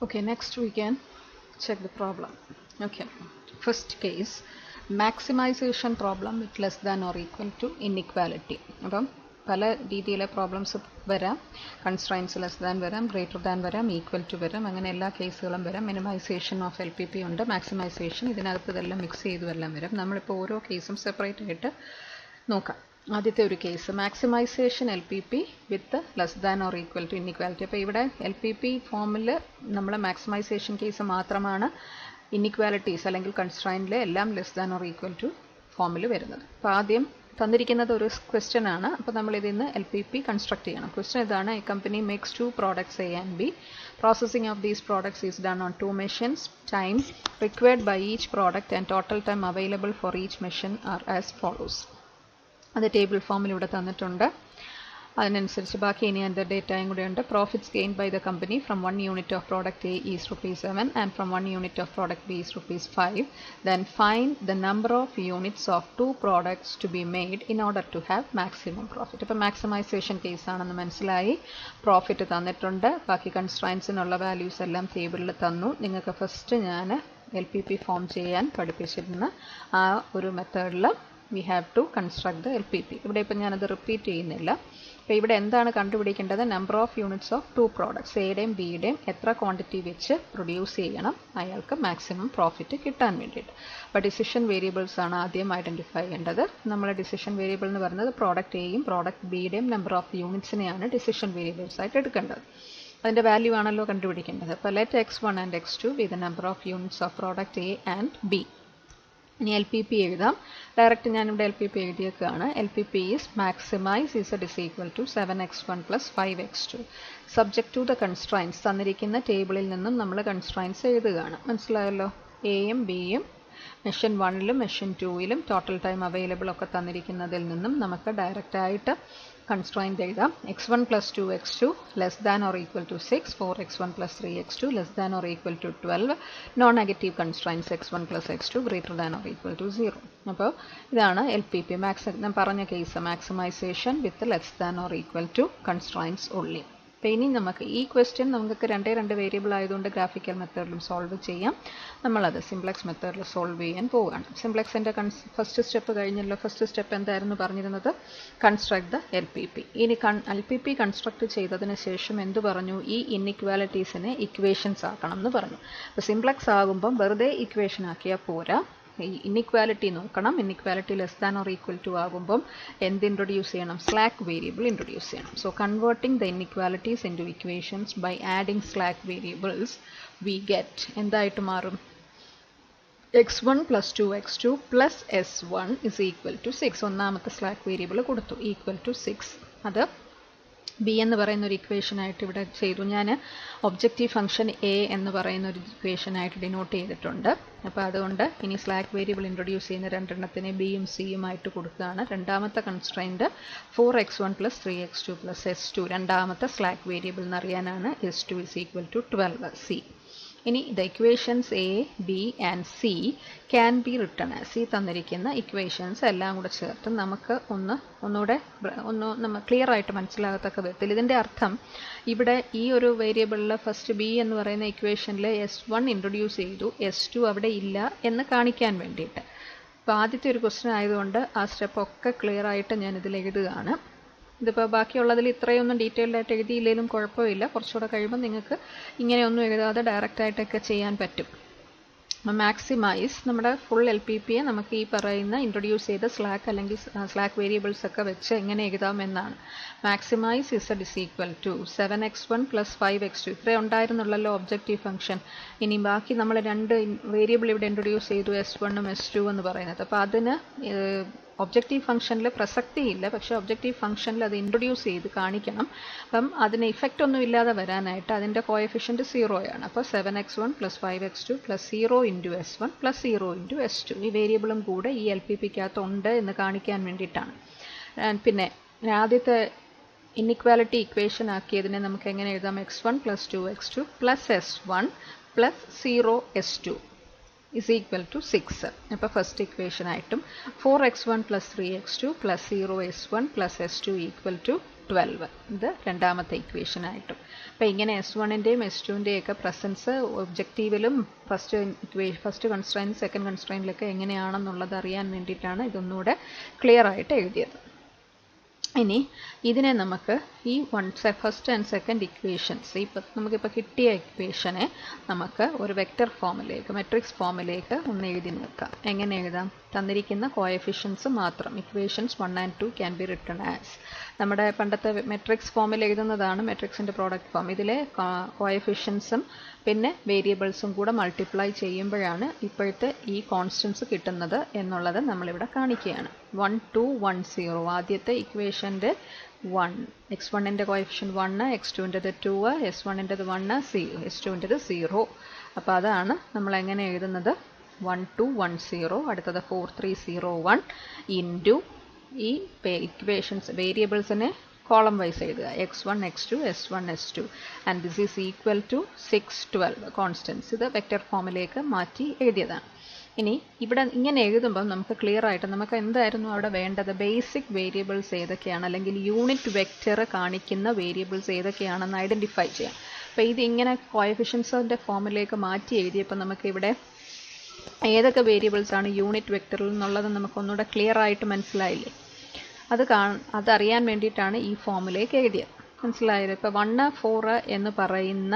Okay, next we can check the problem. Okay, first case, maximization problem with less than or equal to inequality. അപ്പം പല രീതിയിലെ problems വരാം. Constraints less than വരാം, greater than വരാം, equal to വരാം, അങ്ങനെ എല്ലാ കേസുകളും വരാം. മിനിമൈസേഷൻ ഓഫ് LPP ഉണ്ട്, മാക്സിമൈസേഷൻ, ഇതിനകത്ത് ഇതെല്ലാം മിക്സ് ചെയ്തും എല്ലാം വരാം. നമ്മളിപ്പോൾ ഓരോ കേസും സെപ്പറേറ്റ് ആയിട്ട് നോക്കാം. ആദ്യത്തെ ഒരു case, maximisation LPP with less than or equal to inequality. അപ്പോൾ ഇവിടെ LPP ഫോമിൽ നമ്മൾ മാക്സിമൈസേഷൻ കേസ് മാത്രമാണ്, ഇന്നിക്വാലിറ്റീസ് അല്ലെങ്കിൽ കൺസ്ട്രൈൻറ്റിൽ എല്ലാം less than or equal to ഫോമിൽ വരുന്നത്. അപ്പോൾ ആദ്യം തന്നിരിക്കുന്നത് ഒരു ക്വസ്റ്റ്യൻ ആണ്. അപ്പോൾ നമ്മൾ ഇതിൽ നിന്ന് LPP കൺസ്ട്രക്ട് ചെയ്യണം. ക്വസ്റ്റ്യൻ ഇതാണ്: A company makes 2 products A and B. Processing of these products is done on 2 machines. Time required by each product and total time available for each machine are as follows. അത് table ഫോമിൽ ഇവിടെ തന്നിട്ടുണ്ട്. അതിനനുസരിച്ച് ബാക്കി ഇനി എൻ്റെ ഡേറ്റയും കൂടെ ഉണ്ട്. Profits gain by the company from 1 unit of product A is ₹7 and from 1 unit of product B is ₹5. Then find the number of units of 2 products to be made in order to have maximum profit. ഇപ്പോൾ maximisation case ആണെന്ന് മനസ്സിലായി. Profit തന്നിട്ടുണ്ട്. ബാക്കി കൺസ്ട്രൈൻസിനുള്ള values എല്ലാം ടേബിളിൽ തന്നു. നിങ്ങൾക്ക് first ഞാൻ LPP ഫോം ചെയ്യാൻ പഠിപ്പിച്ചിരുന്ന ആ ഒരു മെത്തേഡിൽ we have to construct the LPP. ഇവിടെ ഇപ്പം ഞാനത് റിപ്പീറ്റ് ചെയ്യുന്നില്ല. അപ്പോൾ ഇവിടെ എന്താണ് കണ്ടുപിടിക്കേണ്ടത്? Number of units of 2 products എയുടെയും ബിയുടെയും എത്ര ക്വാണ്ടിറ്റി വെച്ച് പ്രൊഡ്യൂസ് ചെയ്യണം അയാൾക്ക് മാക്സിമം പ്രോഫിറ്റ് കിട്ടാൻ വേണ്ടിയിട്ട്. അപ്പോൾ ഡിസിഷൻ വേരിയബിൾസ് ആണ് ആദ്യം ഐഡൻറ്റിഫൈ ചെയ്യേണ്ടത്. നമ്മൾ ഡിസിഷൻ വേരിയബിൾ എന്ന് പറയുന്നത് പ്രോഡക്റ്റ് എയും പ്രോഡക്റ്റ് ബിയുടെയും നമ്പർ ഓഫ് യൂണിറ്റ്സിനെയാണ് ഡിസിഷൻ വേരിയബിൾസ് ആയിട്ട് എടുക്കേണ്ടത്. അതിൻ്റെ വാല്യൂ ആണല്ലോ കണ്ടുപിടിക്കേണ്ടത്. അപ്പോൾ let x1 and x2 be the number of units of product A and B. ഇനി LPP എഴുതാം. ഡയറക്റ്റ് ഞാനിവിടെ LPP എഴുതിയേക്കാണ്. LPP is maximize z is equal to 7x1 plus 5x2. Subject to the constraints തന്നിരിക്കുന്ന ടേബിളിൽ നിന്നും നമ്മൾ constraints എഴുതുകയാണ്. മനസ്സിലായല്ലോ? എയും ബിയും മെഷീൻ 1ലും മെഷീൻ 2ലും ടോട്ടൽ ടൈം അവൈലബിൾ ഒക്കെ തന്നിരിക്കുന്നതിൽ നിന്നും നമുക്ക് ഡയറക്റ്റായിട്ട് കൺസ്ട്രൈൻറ്റ് എഴുതാം. x1 plus 2x2 less than or equal to 6, 4x1 plus 3x2 less than or equal to 12. Non negative constraints x1 plus x2 greater than or equal to 0. അപ്പോൾ ഇതാണ് LPP. ഞാൻ പറഞ്ഞ case maximisation with less than or equal to constraints only. അപ്പോൾ ഇനി നമുക്ക് ഈ question നമുക്ക് രണ്ട് വേരിയബിൾ ആയതുകൊണ്ട് ഗ്രാഫിക്കൽ മെത്തേഡിലും സോൾവ് ചെയ്യാം. നമ്മളത് സിംപ്ലെക്സ് മെത്തേഡിൽ സോൾവ് ചെയ്യാൻ പോവുകയാണ്. സിംപ്ലെക്സിൻ്റെ ഫസ്റ്റ് സ്റ്റെപ്പ് കഴിഞ്ഞല്ലോ. ഫസ്റ്റ് സ്റ്റെപ്പ് എന്തായിരുന്നു പറഞ്ഞിരുന്നത്? Construct the LPP. ഇനി LPP കൺസ്ട്രക്ട് ചെയ്തതിന് ശേഷം എന്ത് പറഞ്ഞു? ഈ ഇന്നിക്വാലിറ്റീസിനെ ഇക്വേഷൻസ് ആക്കണം എന്ന് പറഞ്ഞു. അപ്പോൾ സിംപ്ലെക്സ് ആകുമ്പം വെറുതെ ഇക്വേഷൻ ആക്കിയാൽ പോരാ, ഇന്നിക്വാലിറ്റി നോക്കണം. Inequality less than or equal to ആകുമ്പം എന്ത് ഇൻട്രൊഡ്യൂസ് ചെയ്യണം? സ്ലാക്ക് വേരിയബിൾ ഇൻട്രൊഡ്യൂസ് ചെയ്യണം. So converting the inequalities into equations by adding slack variables we get എന്തായിട്ട് മാറും? x1 plus 2x2 plus s1 is equal to 6. ഒന്നാമത്തെ slack variable കൊടുത്തു, equal to 6. അത് B എന്ന് പറയുന്ന ഒരു ഇക്വേഷനായിട്ട് ഇവിടെ ചെയ്തു. ഞാൻ ഒബ്ജക്റ്റീവ് ഫംഗ്ഷൻ എ എന്ന് പറയുന്ന ഒരു ഇക്വേഷനായിട്ട് ഡിനോട്ട് ചെയ്തിട്ടുണ്ട്. അപ്പോൾ അതുകൊണ്ട് ഇനി സ്ലാക്ക് വേരിയബിൾ ഇൻട്രൊഡ്യൂസ് ചെയ്യുന്ന രണ്ടെണ്ണത്തിനെ ബിയും സിയുമായിട്ട് കൊടുക്കുകയാണ്. രണ്ടാമത്തെ constraint 4x1 plus 3x2 plus s2 രണ്ടാമത്തെ സ്ലാക്ക് വേരിയബിൾ എന്നറിയാനാണ്. s2 is equal to 12 c. ഇനി the equations A, B and C can be written as ഈ തന്നിരിക്കുന്ന ഇക്വേഷൻസ് എല്ലാം കൂടെ ചേർത്ത് നമുക്ക് ഒന്നുകൂടെ നമ്മൾ ക്ലിയർ ആയിട്ട് മനസ്സിലാകത്തക്ക വിധത്തിൽ. ഇതിൻ്റെ അർത്ഥം ഇവിടെ ഈ ഒരു വേരിയബിളിൽ ഫസ്റ്റ് B എന്ന് പറയുന്ന ഇക്വേഷനിൽ s1 ഇൻട്രൊഡ്യൂസ് ചെയ്തു, s2 അവിടെ ഇല്ല എന്ന് കാണിക്കാൻ വേണ്ടിയിട്ട്. അപ്പോൾ ആദ്യത്തെ ഒരു ക്വസ്റ്റ്യൻ ആയതുകൊണ്ട് ആ സ്റ്റെപ്പൊക്കെ ക്ലിയർ ആയിട്ട് ഞാൻ ഇതിൽ എഴുതുകയാണ്. ഇതിപ്പോൾ ബാക്കിയുള്ളതിൽ ഇത്രയൊന്നും ഡീറ്റെയിൽഡ് ആയിട്ട് എഴുതിയില്ലെങ്കിലും കുഴപ്പമില്ല. കുറച്ചുകൂടെ കഴിയുമ്പോൾ നിങ്ങൾക്ക് ഇങ്ങനെയൊന്നും എഴുതാതെ ഡയറക്റ്റായിട്ടൊക്കെ ചെയ്യാൻ പറ്റും. മാക്സിമൈസ് നമ്മുടെ ഫുൾ LPPയെ നമുക്ക് ഈ പറയുന്ന ഇൻട്രൊഡ്യൂസ് ചെയ്ത സ്ലാക്ക് അല്ലെങ്കിൽ സ്ലാക്ക് വേരിയബിൾസ് ഒക്കെ വെച്ച് എങ്ങനെ എഴുതാമെന്നാണ്. Maximise z is equal to 7x1 plus 5x2 ഇത്രയും ഉണ്ടായിരുന്നുള്ളല്ലോ ഒബ്ജക്റ്റീവ് ഫംഗ്ഷൻ. ഇനി ബാക്കി നമ്മൾ രണ്ട് വേരിയബിൾ ഇവിടെ ഇൻട്രൊഡ്യൂസ് ചെയ്തു, s1ഉം s2 എന്ന് പറയുന്നത്. അപ്പോൾ അതിന് ഒബ്ജക്റ്റീവ് ഫംഗ്ഷനിൽ പ്രസക്തിയില്ല, പക്ഷേ ഒബ്ജക്റ്റീവ് ഫംഗ്ഷനിൽ അത് ഇൻട്രൊഡ്യൂസ് ചെയ്ത് കാണിക്കണം. അപ്പം അതിന് ഇഫക്റ്റ് ഒന്നും ഇല്ലാതെ വരാനായിട്ട് അതിൻ്റെ കോഎഫിഷ്യൻറ്റ് 0 അപ്പോൾ 7x1 plus 5x2 plus 0 into s1 plus 0 into s2 ഈ വേരിയബിളും കൂടെ ഈ LPPക്കകത്ത് ഉണ്ട് എന്ന് കാണിക്കാൻ വേണ്ടിയിട്ടാണ്. പിന്നെ ആദ്യത്തെ ഇന്നിക്വാലിറ്റി ഇക്വേഷൻ ആക്കിയതിനെ നമുക്ക് എങ്ങനെ എഴുതാം? x1 plus 2x2 plus s1 plus 0s2 is equal to 6. അപ്പോൾ ഫസ്റ്റ് ഇക്വേഷൻ ആയിട്ടും 4x1 plus 3x2 plus 0s1 plus s2 equal to 12. ഇത് രണ്ടാമത്തെ ഇക്വേഷൻ ആയിട്ടും. അപ്പോൾ ഇങ്ങനെ S1ൻ്റെയും S2ൻ്റെയും ഒക്കെ പ്രസൻസ് ഒബ്ജക്റ്റീവിലും ഫസ്റ്റ് കൺസ്ട്രെയിൻ സെക്കൻഡ് കൺസ്ട്രെയിനിലൊക്കെ എങ്ങനെയാണെന്നുള്ളത് അറിയാൻ വേണ്ടിയിട്ടാണ് ഇതൊന്നുകൂടെ ക്ലിയർ ആയിട്ട് എഴുതിയത്. ഇനി ഇതിനെ നമുക്ക് ഈ ഫസ്റ്റ് ആൻഡ് സെക്കൻഡ് ഇക്വേഷൻസ് നമുക്കിപ്പോൾ കിട്ടിയ ഇക്വേഷനെ നമുക്ക് ഒരു വെക്റ്റർ ഫോമിലേക്ക് മെട്രിക്സ് ഫോമിലേക്ക് ഒന്ന് എഴുതി നോക്കാം. എങ്ങനെ എഴുതാം? തന്നിരിക്കുന്ന കോഎഫിഷ്യൻസ് മാത്രം equations 1 and 2 can be written as നമ്മുടെ പണ്ടത്തെ മെട്രിക്സ് ഫോമിൽ എഴുതുന്നതാണ് മെട്രിക്സിൻ്റെ പ്രോഡക്റ്റ് ഫോം. ഇതിലെ കോഎഫിഷ്യൻസും പിന്നെ വേരിയബിൾസും കൂടെ മൾട്ടിപ്ലൈ ചെയ്യുമ്പോഴാണ് ഇപ്പോഴത്തെ ഈ കോൺസ്റ്റൻസ് കിട്ടുന്നത് എന്നുള്ളത് നമ്മളിവിടെ കാണിക്കുകയാണ്. 1 2 1 0 ആദ്യത്തെ ഇക്വേഷൻ്റെ 1 x1ൻ്റെ കോഎഫിഷ്യൻ 1, x2ൻ്റെത് 2, s1ൻ്റെത് 1, s2ൻ്റെത് 0. അപ്പോൾ അതാണ് നമ്മൾ എങ്ങനെ എഴുതുന്നത്? 1 2 1 0 അടുത്തത് 4 3 0 1 ഇൻറ്റു ഈ ഇക്വേഷൻസ് വേരിയബിൾസിനെ കോളം വൈസ് എഴുതുക. x1 x2 s1 s2 and this is equal to 6 12 constants. ഇത് വെക്റ്റർ ഫോമിലേക്ക് മാറ്റി എഴുതിയതാണ്. ഇനി ഇവിടെ ഇങ്ങനെ എഴുതുമ്പോൾ നമുക്ക് ക്ലിയർ ആയിട്ട് നമുക്ക് എന്തായിരുന്നു അവിടെ വേണ്ടത്? ബേസിക് വേരിയബിൾസ് ഏതൊക്കെയാണ്, അല്ലെങ്കിൽ യൂണിറ്റ് വെക്റ്റർ കാണിക്കുന്ന വേരിയബിൾസ് ഏതൊക്കെയാണെന്ന് ഐഡൻറ്റിഫൈ ചെയ്യാം. അപ്പോൾ ഇതിങ്ങനെ കോഎഫിഷ്യൻസിൻ്റെ ഫോമിലേക്ക് മാറ്റി എഴുതിയപ്പോൾ നമുക്കിവിടെ ഏതൊക്കെ വേരിയബിൾസ് ആണ് യൂണിറ്റ് വെക്റ്ററിൽ എന്നുള്ളത് നമുക്കൊന്നുകൂടെ ക്ലിയർ ആയിട്ട് മനസ്സിലായില്ലേ? അതറിയാൻ വേണ്ടിയിട്ടാണ് ഈ ഫോമിലേക്ക് എഴുതിയത്. മനസ്സിലായത്? ഇപ്പോൾ 1 4 എന്ന് പറയുന്ന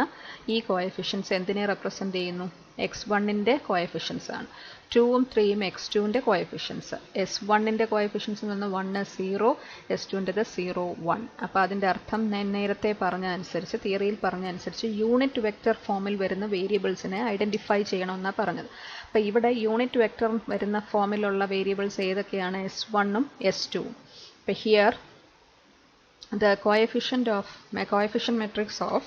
ഈ കോഎഫിഷ്യൻസ് എന്തിനെ റെപ്രസെൻ്റ് ചെയ്യുന്നു? x1ൻ്റെ കോഎഫിഷ്യൻസ് ആണ്. 2ഉം 3ഉം x2ൻ്റെ കോഎഫിഷ്യൻസ്. s1ൻ്റെ കോഎഫിഷ്യൻസ് എന്ന് പറഞ്ഞാൽ 1 0, s2ൻ്റെത് 0 1. അപ്പോൾ അതിൻ്റെ അർത്ഥം ഞാൻ നേരത്തെ പറഞ്ഞ അനുസരിച്ച് തിയറിയിൽ പറഞ്ഞ അനുസരിച്ച് യൂണിറ്റ് വെക്റ്റർ ഫോമിൽ വരുന്ന വേരിയബിൾസിനെ ഐഡൻറ്റിഫൈ ചെയ്യണമെന്നാണ് പറഞ്ഞത്. അപ്പോൾ ഇവിടെ യൂണിറ്റ് വെക്റ്റർ വരുന്ന ഫോമിലുള്ള വേരിയബിൾസ് ഏതൊക്കെയാണ്? s1ഉം s2ഉം. അപ്പോൾ here the coefficient matrix of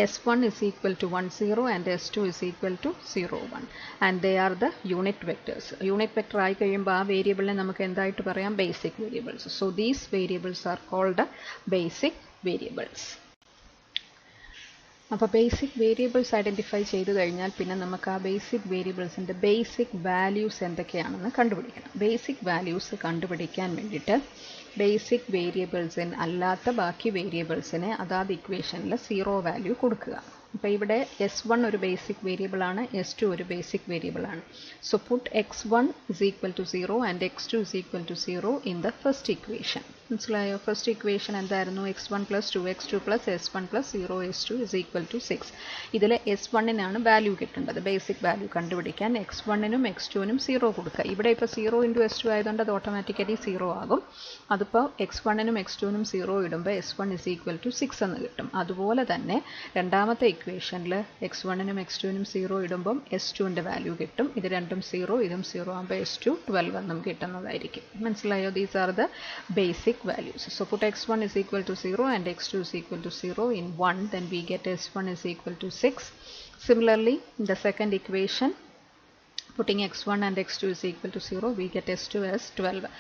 S1 is equal to 1 0 and S2 is equal to 0 1 and they are the unit vectors. Unit vector ആയി കഴിയുമ്പോൾ ആ വേരിയബിളിനെ നമുക്ക് എന്തായിട്ട് പറയാം? Basic variables. So these variables are called basic variables. അപ്പോൾ basic variables identify ചെയ്ത് കഴിഞ്ഞാൽ പിന്നെ നമുക്ക് ആ ബേസിക് വേരിയബിൾസിൻ്റെ ബേസിക് വാല്യൂസ് എന്തൊക്കെയാണെന്ന് കണ്ടുപിടിക്കണം. ബേസിക് വാല്യൂസ് കണ്ടുപിടിക്കാൻ വേണ്ടിയിട്ട് ബേസിക് വേരിയബിൾസിന് അല്ലാത്ത ബാക്കി വേരിയബിൾസിനെ അതാത് ഇക്വേഷനിൽ 0 വാല്യൂ കൊടുക്കുക. അപ്പോൾ ഇവിടെ s1 ഒരു ബേസിക് വേരിയബിളാണ്, s2 ഒരു ബേസിക് വേരിയബിളാണ്. So puttu x1 is equal to 0 and x2 is equal to 0 in the first equation. മനസ്സിലായോ? ഫസ്റ്റ് ഇക്വേഷൻ എന്തായിരുന്നു? x1 plus 2x2 plus s1 plus 0 s2 is equal to 6. ഇതിൽ s1നാണ് വാല്യൂ കിട്ടേണ്ടത്. Basic value കണ്ടുപിടിക്കാൻ x1നും x2നും 0 കൊടുക്കുക. ഇവിടെ ഇപ്പോൾ 0 ഇൻറ്റു s2 ആയതുകൊണ്ട് അത് ഓട്ടോമാറ്റിക്കലി 0 ആകും. അതിപ്പോൾ x1നും x2നും 0 ഇടുമ്പോൾ s1 is equal to 6 എന്ന് കിട്ടും. അതുപോലെ തന്നെ രണ്ടാമത്തെ ഇക്വേഷനിൽ x1നും x2നും 0 ഇടുമ്പം s2ൻ്റെ വാല്യൂ കിട്ടും. ഇത് രണ്ടും 0 ഇതും 0 ആകുമ്പോൾ s2 12 എന്നും കിട്ടുന്നതായിരിക്കും. മനസ്സിലായോ? These are the basic values. So put x1 is equal to 0 and x2 is equal to 0 in 1, then we get s1 is equal to 6. Similarly, in the second equation, putting x1 and x2 is equal to 0, we get s2 as 12.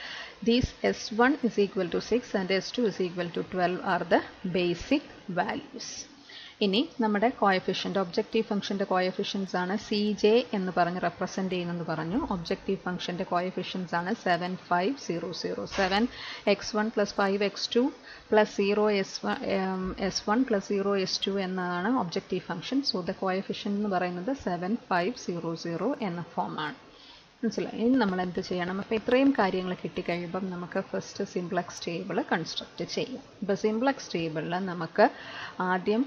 These s1 is equal to 6 and s2 is equal to 12 are the basic values. ഇനി നമ്മുടെ coefficient objective ഫംഗ്ഷൻ്റെ coefficients ആണ് CJ എന്ന് പറഞ്ഞ് represent ചെയ്യുന്നെന്ന് പറഞ്ഞു. Objective ഫംഗ്ഷൻ്റെ coefficients ആണ് 7 5 0 0 7 x1 plus 5 x2 plus 0 s1 plus 0 s2 എന്നതാണ് objective function. So the coefficient എന്ന് പറയുന്നത് 7 5 0 0 എന്ന ഫോമാണ്. മനസ്സിലായി? ഇനി നമ്മൾ എന്ത് ചെയ്യണം? അപ്പോൾ ഇത്രയും കാര്യങ്ങൾ കിട്ടിക്കഴിയുമ്പം നമുക്ക് ഫസ്റ്റ് സിംപ്ലക്സ് ടേബിൾ കൺസ്ട്രക്റ്റ് ചെയ്യാം. ഇപ്പോൾ സിംപ്ലക്സ് ടേബിളിൽ നമുക്ക് ആദ്യം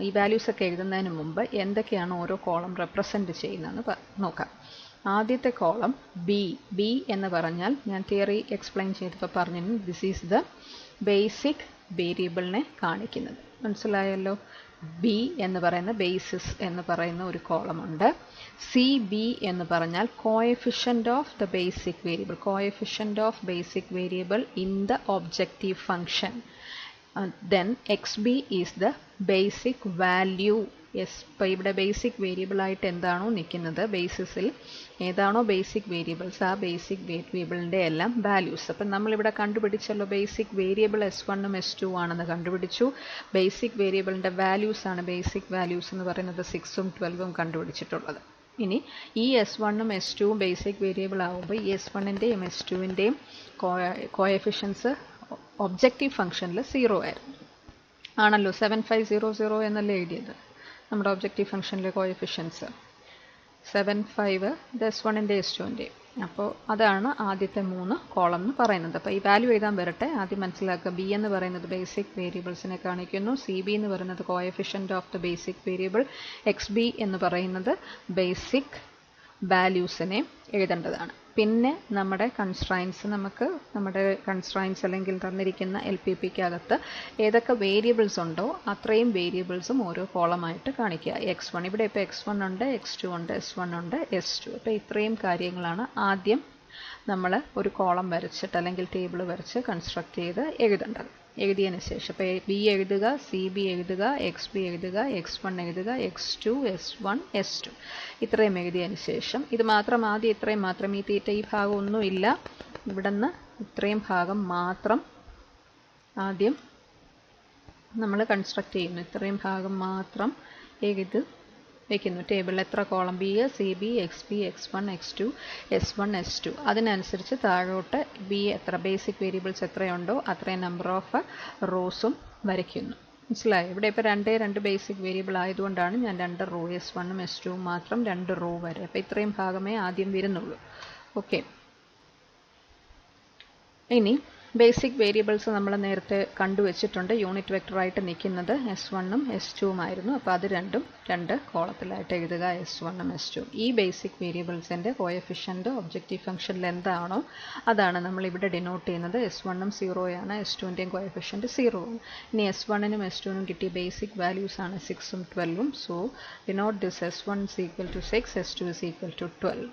ഈ വാല്യൂസ് ഒക്കെ എഴുതുന്നതിന് മുമ്പ് എന്തൊക്കെയാണ് ഓരോ കോളം റെപ്രസെൻ്റ് ചെയ്യുന്നതെന്ന് നോക്കാം. ആദ്യത്തെ കോളം ബി എന്ന് പറഞ്ഞാൽ ഞാൻ തിയറി എക്സ്പ്ലെയിൻ ചെയ്തപ്പോൾ പറഞ്ഞിരുന്നു ദിസ് ഈസ് ദ ബേസിക് വേരിയബിളിനെ കാണിക്കുന്നത്. മനസ്സിലായല്ലോ? ബി എന്ന് പറയുന്ന ബേസിസ് എന്ന് പറയുന്ന ഒരു കോളമുണ്ട്. CB എന്ന് പറഞ്ഞാൽ coefficient of the basic variable, coefficient of basic variable in the objective function. Then XB is the basic value. Yes, ഇപ്പോൾ ഇവിടെ ബേസിക് വേരിയബിളായിട്ട് എന്താണോ നിൽക്കുന്നത്, ബേസിസിൽ ഏതാണോ ബേസിക് വേരിയബിൾസ് ആ ബേസിക് വേരിയബിളിൻ്റെ എല്ലാം വാല്യൂസ്. അപ്പം നമ്മളിവിടെ കണ്ടുപിടിച്ചല്ലോ ബേസിക് വേരിയബിൾ s1ഉം s2 ആണെന്ന് കണ്ടുപിടിച്ചു. ബേസിക് വേരിയബിളിൻ്റെ വാല്യൂസാണ് ബേസിക് വാല്യൂസ് എന്ന് പറയുന്നത് 6ഉം 12ഉം കണ്ടുപിടിച്ചിട്ടുള്ളത്. ഇനി ഈ s1ഉം s2ഉം ബേസിക് വേരിയബിൾ ആകുമ്പോൾ ഈ s1ൻ്റെയും s2ൻ്റെയും കോഎഫിഷ്യൻസ് ഒബ്ജക്റ്റീവ് ഫംഗ്ഷനിൽ 0 ആയിരുന്നു. ആണല്ലോ, 7500 എന്നല്ലേ എഴുതിയത് നമ്മുടെ ഒബ്ജക്റ്റീവ് ഫംഗ്ഷനിലെ കോഎഫിഷ്യൻസ്. 75 ഇത് S1ൻ്റെ S2ൻ്റെ. അപ്പോൾ അതാണ് ആദ്യത്തെ 3 കോളം എന്ന് പറയുന്നത്. അപ്പോൾ ഈ വാല്യൂ എഴുതാൻ വരട്ടെ. ആദ്യം മനസ്സിലാക്കുക, ബി എന്ന് പറയുന്നത് ബേസിക് വേരിയബിൾസിനെ കാണിക്കുന്നു, സി ബി എന്ന് പറയുന്നത് coefficient of the basic variable, X B എന്ന് പറയുന്നത് ബേസിക് വാല്യൂസിനെ എഴുതേണ്ടതാണ്. പിന്നെ നമ്മുടെ കൺസ്ട്രൈൻസ്, നമ്മുടെ കൺസ്ട്രൈൻസ് അല്ലെങ്കിൽ തന്നിരിക്കുന്ന LPPക്കകത്ത് ഏതൊക്കെ വേരിയബിൾസ് ഉണ്ടോ അത്രയും വേരിയബിൾസും ഓരോ കോളമായിട്ട് കാണിക്കുക. x1 ഇവിടെ ഇപ്പോൾ x1 ഉണ്ട്, x2 ഉണ്ട്, S1 ഉണ്ട്, S2. അപ്പോൾ ഇത്രയും കാര്യങ്ങളാണ് ആദ്യം നമ്മൾ ഒരു കോളം വരച്ചിട്ട് അല്ലെങ്കിൽ ടേബിൾ വരച്ച് കൺസ്ട്രക്ട് ചെയ്ത് എഴുതേണ്ടത്. എഴുതിയതിന് ശേഷം ഇപ്പോൾ ബി എഴുതുക, സി ബി എഴുതുക, എക്സ് ബി എഴുതുക, x1 എഴുതുക, x2, S1, S2 ഇത്രയും എഴുതിയതിന് ശേഷം ഇത് മാത്രം ആദ്യം ഇത്രയും മാത്രം, ഈ തീറ്റ ഈ ഭാഗം ഒന്നുമില്ല, ഇവിടെ നിന്ന് ഇത്രയും ഭാഗം മാത്രം ആദ്യം നമ്മൾ കൺസ്ട്രക്ട് ചെയ്യുന്നു. ഇത്രയും ഭാഗം മാത്രം എഴുതി വയ്ക്കുന്നു. ടേബിളിൽ എത്ര column, B, C B, X B, x1, x2, S1, S2 അതിനനുസരിച്ച് താഴോട്ട് ബി എത്ര ബേസിക് വേരിയബിൾസ് എത്രയുണ്ടോ അത്രയും നമ്പർ ഓഫ് റോസും വരയ്ക്കുന്നു. മനസ്സിലായോ? ഇവിടെ ഇപ്പോൾ 2 ബേസിക് വേരിയബിൾ ആയതുകൊണ്ടാണ് ഞാൻ 2 റോ, S1ഉം S2ഉം മാത്രം 2 റോ വരെ. അപ്പോൾ ഇത്രയും ഭാഗമേ ആദ്യം വരുന്നുള്ളൂ. ഓക്കെ, ഇനി ബേസിക് വേരിയബിൾസ് നമ്മൾ നേരത്തെ കണ്ടുവച്ചിട്ടുണ്ട്. യൂണിറ്റ് വെക്ടറായിട്ട് നിൽക്കുന്നത് S1ഉം S2ഉം ആയിരുന്നു. അപ്പോൾ അത് രണ്ടും 2 കോളത്തിലായിട്ട് എഴുതുക, S1ഉം S2ഉം. ഈ ബേസിക് വേരിയബിൾസിൻ്റെ കോഎഫിഷ്യൻ്റ് ഒബ്ജക്റ്റീവ് ഫംഗ്ഷനിൽ എന്താണോ അതാണ് നമ്മളിവിടെ ഡിനോട്ട് ചെയ്യുന്നത്. S1ഉം 0 ആണ്, S2ൻ്റെയും കോഎഫിഷ്യൻ്റ് 0 ആണ്. ഇനി S1നും S2നും കിട്ടിയ ബേസിക് വാല്യൂസ് ആണ് 6ഉം 12ഉം. So denote this S1 is equal to 6, S2 is equal to 12.